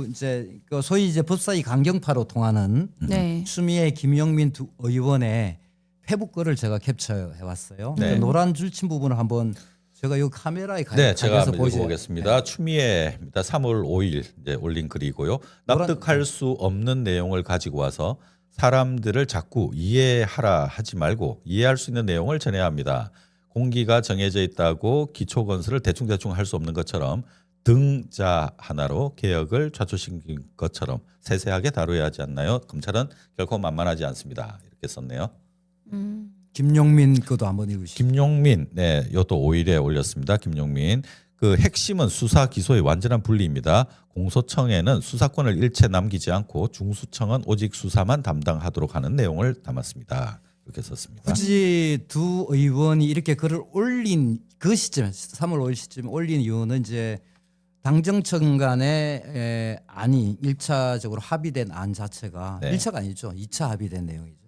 이제 그 소위 이제 법사위 강경파로 통하는 네. 추미애 김영민 두 의원의 페북 글을 제가 캡처해 왔어요. 네. 그 노란 줄친 부분을 한번 제가 이 카메라에 네, 제가 가려서 한번 읽어보겠습니다. 추미애입니다. 3월 5일 이제 올린 글이고요. 납득할 수 없는 내용을 가지고 와서 사람들을 자꾸 이해하라 하지 말고 이해할 수 있는 내용을 전해야 합니다. 공기가 정해져 있다고 기초 건설을 대충대충 할 수 없는 것처럼 등자 하나로 개혁을 좌초시킨 것처럼 세세하게 다뤄야 하지 않나요? 검찰은 결코 만만하지 않습니다. 이렇게 썼네요. 김용민 것도 한번 읽으시죠. 김용민, 네, 이것도 5일에 올렸습니다. 김용민. 그 핵심은 수사 기소의 완전한 분리입니다. 공소청에는 수사권을 일체 남기지 않고 중수청은 오직 수사만 담당하도록 하는 내용을 담았습니다. 이렇게 썼습니다. 굳이 두 의원이 이렇게 글을 올린 그 시점, 3월 5일 시점에 올린 이유는 이제 당정청 간의 안이 1차적으로 합의된 안 자체가 네. 1차가 아니죠. 2차 합의된 내용이죠.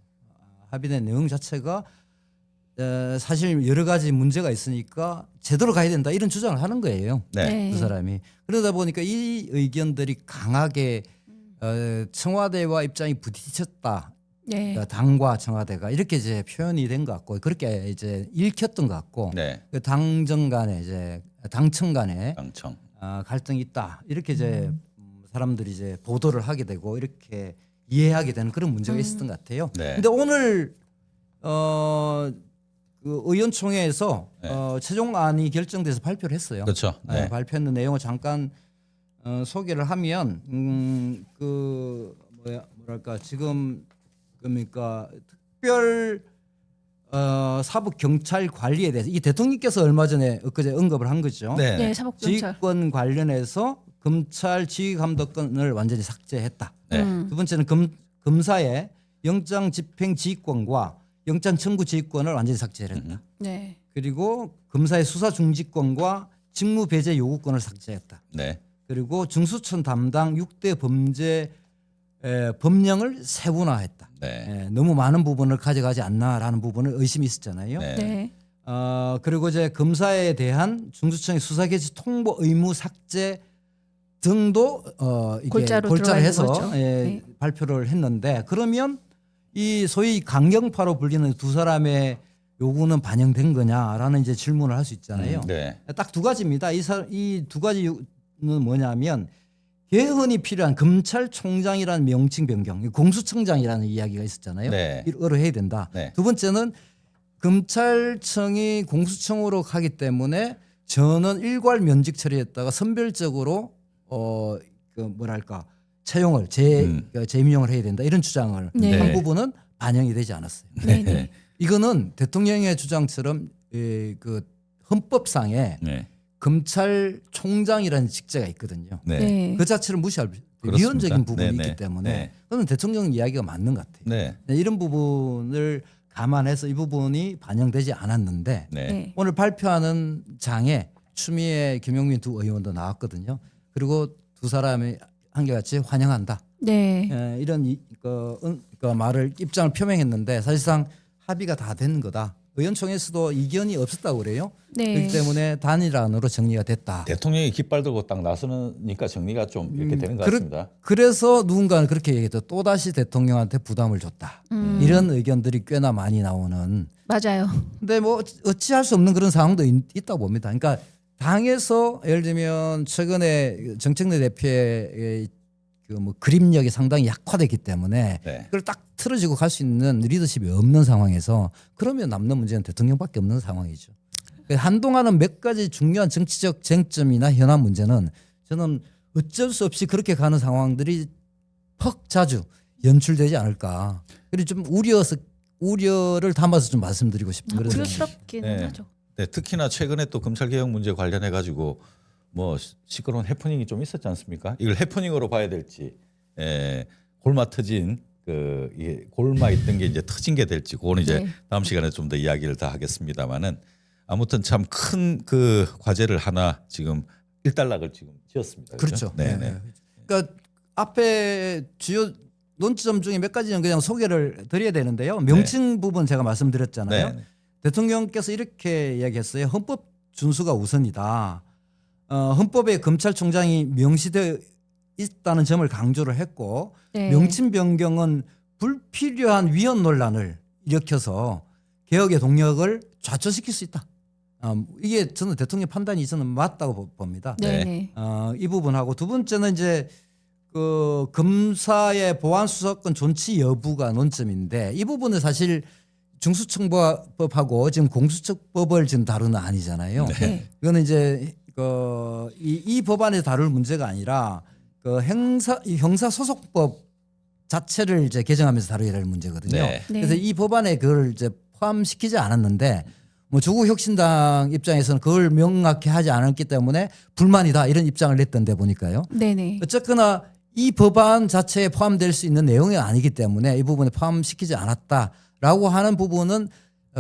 합의된 내용 자체가 사실 여러 가지 문제가 있으니까 제대로 가야 된다 이런 주장을 하는 거예요. 네. 네. 그 사람이. 그러다 보니까 이 의견들이 강하게 청와대와 입장이 부딪혔다. 네. 그러니까 당과 청와대가 이렇게 이제 표현이 된 것 같고 그렇게 이제 읽혔던 것 같고 네. 그 당정 간에 이제 당청 간에 당청. 갈등이 있다 이렇게 이제 사람들이 이제 보도를 하게 되고 이렇게 이해하게 되는 그런 문제가 있었던 것 같아요. 네. 근데 오늘 그 의원총회에서 네. 최종안이 결정돼서 발표를 했어요. 그렇죠. 네. 발표했는 내용을 잠깐 소개를 하면 뭐랄까 지금 그러니까 특별 사법 경찰 관리에 대해서 이 대통령께서 얼마 전에 엊그제 언급을 한 거죠. 네. 네, 사법경찰. 지휘권 관련해서 검찰 지휘감독권을 완전히 삭제했다. 네. 두 번째는 검사의 영장 집행 지휘권과 영장 청구 지휘권을 완전히 삭제했다. 네. 그리고 검사의 수사 중지권과 직무 배제 요구권을 삭제했다. 네. 그리고 중수청 담당 6대 범죄 법령을 세분화했다. 네. 너무 많은 부분을 가져가지 않나라는 부분을 의심이 있었잖아요. 네. 네. 그리고 이제 검사에 대한 중수청의 수사 개시 통보 의무 삭제 등도 이게 골자로 골자로 들어가 해서 있는 거죠. 네. 발표를 했는데 그러면 이 소위 강경파로 불리는 두 사람의 요구는 반영된 거냐라는 이제 질문을 할 수 있잖아요. 네. 딱 두 가지입니다. 이 두 가지는 뭐냐면 개헌이 필요한 검찰총장이라는 명칭 변경, 공수청장이라는 이야기가 있었잖아요. 네. 이거로 해야 된다. 네. 두 번째는 검찰청이 공수청으로 가기 때문에 전원 일괄 면직 처리했다가 선별적으로 그 뭐랄까 채용을 재임용을 해야 된다 이런 주장을 네. 한 부분은 반영이 되지 않았어요. 네, 네. 이거는 대통령의 주장처럼 그 헌법상에 네. 검찰총장이라는 직제가 있거든요. 네. 네. 그 자체를 무시할 그렇습니다. 위헌적인 부분이 네, 네. 있기 때문에 네. 그건 대통령 이야기가 맞는 것 같아요. 네. 이런 부분을 감안해서 이 부분이 반영되지 않았는데 네. 네. 오늘 발표하는 장에 추미애 김용민 두 의원도 나왔거든요. 그리고 두 사람이 한결같이 환영한다. 네. 이런 말을 입장을 표명했는데 사실상 합의가 다 된 거다. 의원총회에서도 이견이 없었다고 그래요. 네. 그렇기 때문에 단일안으로 정리가 됐다. 대통령이 깃발 들고 딱 나서니까 정리가 좀 이렇게 되는 것 같습니다. 그래서 누군가는 그렇게 얘기했죠. 또다시 대통령한테 부담을 줬다. 이런 의견들이 꽤나 많이 나오는. 맞아요. 근데 뭐 어찌할 수 없는 그런 상황도 있다고 봅니다. 그러니까 당에서 예를 들면 최근에 정책내 대표의 그 뭐 그림력이 상당히 약화됐기 때문에 네. 그걸 딱 틀어지고 갈 수 있는 리더십이 없는 상황에서 그러면 남는 문제는 대통령밖에 없는 상황이죠. 한동안은 몇 가지 중요한 정치적 쟁점이나 현안 문제는 저는 어쩔 수 없이 그렇게 가는 상황들이 퍽 자주 연출되지 않을까. 그리고 좀 우려를 담아서 좀 말씀드리고 싶은 그런 우려스럽기는 네. 하죠. 네, 특히나 최근에 또 검찰 개혁 문제 관련해 가지고 뭐 시끄러운 해프닝이 좀 있었지 않습니까? 이걸 해프닝으로 봐야 될지, 골마 터진 이게 골마 있던 게 이제 터진 게 될지, 그거는 이제 네. 다음 시간에 좀 더 이야기를 다 하겠습니다만은 아무튼 참 큰 그 과제를 하나 지금 일단락을 지금 지었습니다. 그렇죠. 네, 네. 네. 그러니까 앞에 주요 논점 중에 몇 가지는 그냥 소개를 드려야 되는데요. 명칭 부분 제가 말씀드렸잖아요. 네. 대통령께서 이렇게 이야기했어요. 헌법 준수가 우선이다. 헌법에 검찰총장이 명시되어 있다는 점을 강조를 했고 네. 명칭 변경은 불필요한 위헌 논란을 일으켜서 개혁의 동력을 좌초시킬 수 있다. 이게 저는 대통령 판단이 저는 맞다고 봅니다. 네. 네. 이 부분하고 두 번째는 이제 그 검사의 보안 수사권 존치 여부가 논점인데 이 부분은 사실 중수청법하고 지금 공수처법을 지금 다루는 아니잖아요. 네. 이거는 이제 이 법안에 다룰 문제가 아니라 그 형사소송법 자체를 이제 개정하면서 다뤄야 될 문제거든요. 네. 그래서 이 법안에 그걸 이제 포함시키지 않았는데 뭐 조국혁신당 입장에서는 그걸 명확히 하지 않았기 때문에 불만이다 이런 입장을 냈던데 보니까요. 네네. 어쨌거나 이 법안 자체에 포함될 수 있는 내용이 아니기 때문에 이 부분에 포함시키지 않았다라고 하는 부분은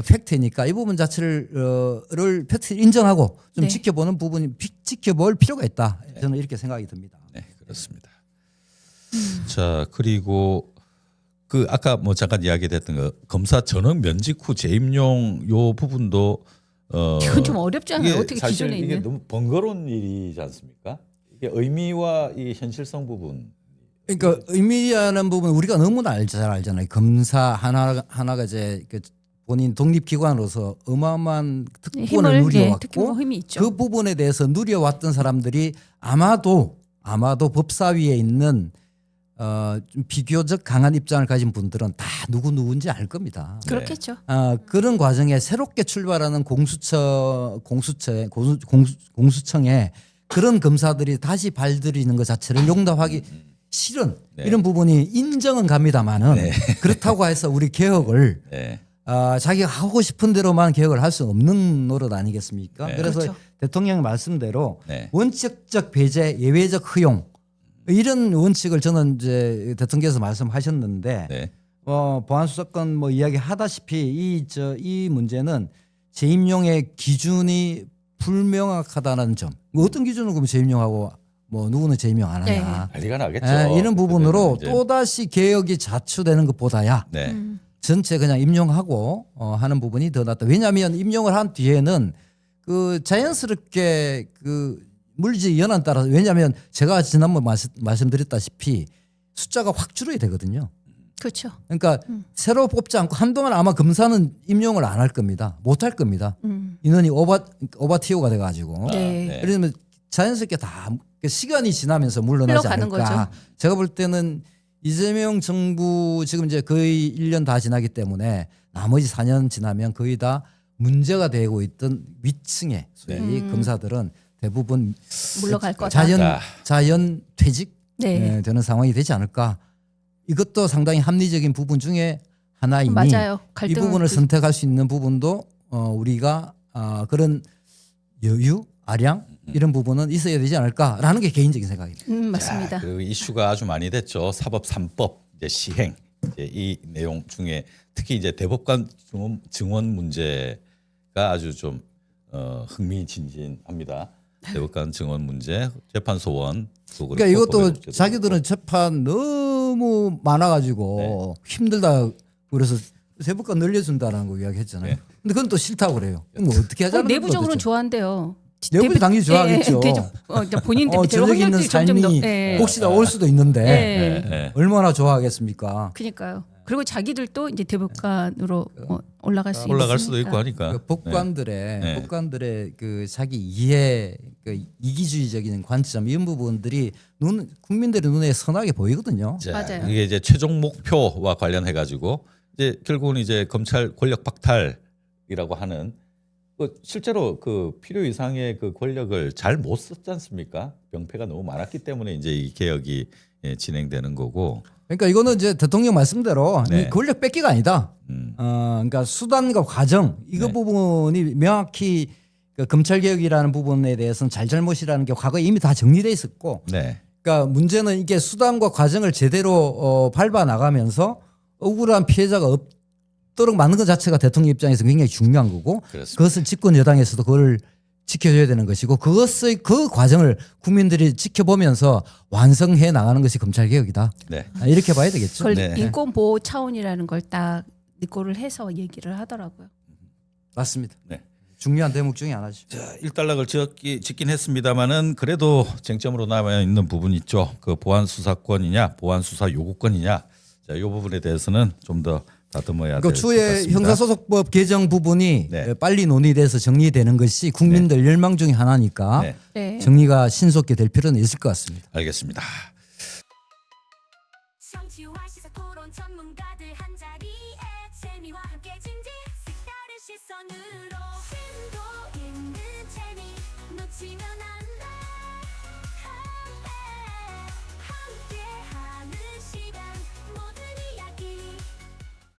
팩트니까 이 부분 자체를 팩트를 인정하고 좀 네. 지켜보는 부분이 지켜볼 필요가 있다. 저는 이렇게 생각이 듭니다. 네, 그렇습니다. 자, 그리고 그 아까 뭐 잠깐 이야기됐던 거 검사 전역 면직 후 재임용 요 부분도 이건 좀 어렵지 않아요? 이게 어떻게 사실 기존에 이게 있는? 너무 번거로운 일이지 않습니까? 이게 의미와 이 현실성 부분. 그러니까 의미하는 부분 우리가 너무나 잘 알잖아요. 검사 하나가 이제 그 본인 독립기관으로서 어마어마한 특권을 힘을 누려왔고 특히 힘이 있죠. 그 부분에 대해서 누려왔던 사람들이 아마도 법사위에 있는 좀 비교적 강한 입장을 가진 분들은 다 누군지 알 겁니다. 그렇겠죠. 그런 과정에 새롭게 출발하는 공수청에 그런 검사들이 다시 발들이는 것 자체를 용납하기 싫은 네. 이런 부분이 인정은 갑니다만은 그렇다고 해서 우리 개혁을 네. 자기가 하고 싶은 대로만 개혁을 할 수 없는 노릇 아니겠습니까? 네. 그래서 그렇죠. 대통령 말씀대로 네. 원칙적 배제, 예외적 허용 이런 원칙을 저는 이제 대통령께서 말씀하셨는데 네. 보안수사권 뭐 이야기하다시피 이 문제는 재임용의 기준이 불명확하다는 점. 뭐 어떤 기준으로 그러면 재임용하고 뭐 누구는 재임용 안 하냐. 난리가 나겠죠. 이런 부분으로 이제. 또다시 개혁이 자초되는 것보다야 네. 전체 그냥 임용하고 하는 부분이 더 낫다. 왜냐하면 임용을 한 뒤에는 그 자연스럽게 그 물리적 연한 따라서 왜냐하면 제가 지난번 말씀드렸다시피 숫자가 확 줄어야 되거든요. 그렇죠. 그러니까 새로 뽑지 않고 한동안 아마 검사는 임용을 안 할 겁니다. 못 할 겁니다. 인원이 오버티오가 돼가지고. 네. 네. 그러면 자연스럽게 다 시간이 지나면서 물러나지 흘러가는 않을까. 거죠. 제가 볼 때는 이재명 정부 지금 이제 거의 1년 다 지나기 때문에 나머지 4년 지나면 거의 다 문제가 되고 있던 위층의 소위 검사들은 대부분 물러갈 것 같다. 자연 퇴직 네. 되는 상황이 되지 않을까. 이것도 상당히 합리적인 부분 중에 하나이니 맞아요. 이 갈등은 부분을 선택할 수 있는 부분도 우리가 그런 여유, 아량 이런 부분은 있어야 되지 않을까라는 게 개인적인 생각입니다. 맞습니다. 자, 그 이슈가 아주 많이 됐죠. 사법 3법 이제 시행 이제 이 내용 중에 특히 이제 대법관 증언 문제가 아주 좀 흥미진진합니다. 대법관 증언 문제, 재판 소원. 그러니까 이것도 자기들은 재판 너무 많아가지고 힘들다 그래서 대법관 늘려준다라는 거 이야기했잖아요. 네. 근데 그건 또 싫다고 그래요. 그럼 어떻게 하자는 거죠? 내부적으로는 좋아한대요. 내부는 당연히 좋아하겠죠. 본인들 저녁 있는 확률들이 점점 삶이 혹시나 올 수도 있는데 네. 얼마나 좋아하겠습니까? 그러니까요. 그리고 자기들도 이제 대법관으로 올라갈 수 올라갈 있으니까. 수도 있고 하니까. 그 법관들의 네. 법관들의 그 자기 이해, 그 이기주의적인 관점 이런 부분들이 국민들의 눈에 선하게 보이거든요. 자, 맞아요. 이게 이제 최종 목표와 관련해 가지고 이제 결국은 이제 검찰 권력 박탈이라고 하는 실제로 그 필요 이상의 그 권력을 잘 못 썼지 않습니까? 병폐가 너무 많았기 때문에 이제 이 개혁이 진행되는 거고. 그러니까 이거는 이제 대통령 말씀대로 네. 이 권력 뺏기가 아니다. 그러니까 수단과 과정 이거 네. 부분이 명확히 그 검찰 개혁이라는 부분에 대해서는 잘잘못이라는 게 과거에 이미 다 정리돼 있었고, 네. 그러니까 문제는 이게 수단과 과정을 제대로 밟아 나가면서 억울한 피해자가 없도록 만든 것 자체가 대통령 입장에서 굉장히 중요한 거고, 그렇습니다. 그것을 집권 여당에서도 그걸 지켜줘야 되는 것이고, 그 과정을 국민들이 지켜보면서 완성해 나가는 것이 검찰 개혁이다. 네. 이렇게 봐야 되겠죠. 그걸 네. 인권 보호 차원이라는 걸 딱 니꼬를 해서 얘기를 하더라고요. 맞습니다. 네. 중요한 대목 중에 하나죠. 자, 일단락을 짓긴 했습니다만은 그래도 쟁점으로 남아 있는 부분이 있죠. 그 보안 수사권이냐, 보안 수사 요구권이냐. 자, 이 부분에 대해서는 좀 더 다듬어야 될 그 것 추후에 같습니다. 형사소송법 개정 부분이 네. 빨리 논의돼서 정리되는 것이 국민들 열망 중에 하나니까 네. 네. 정리가 신속히 될 필요는 있을 것 같습니다. 알겠습니다.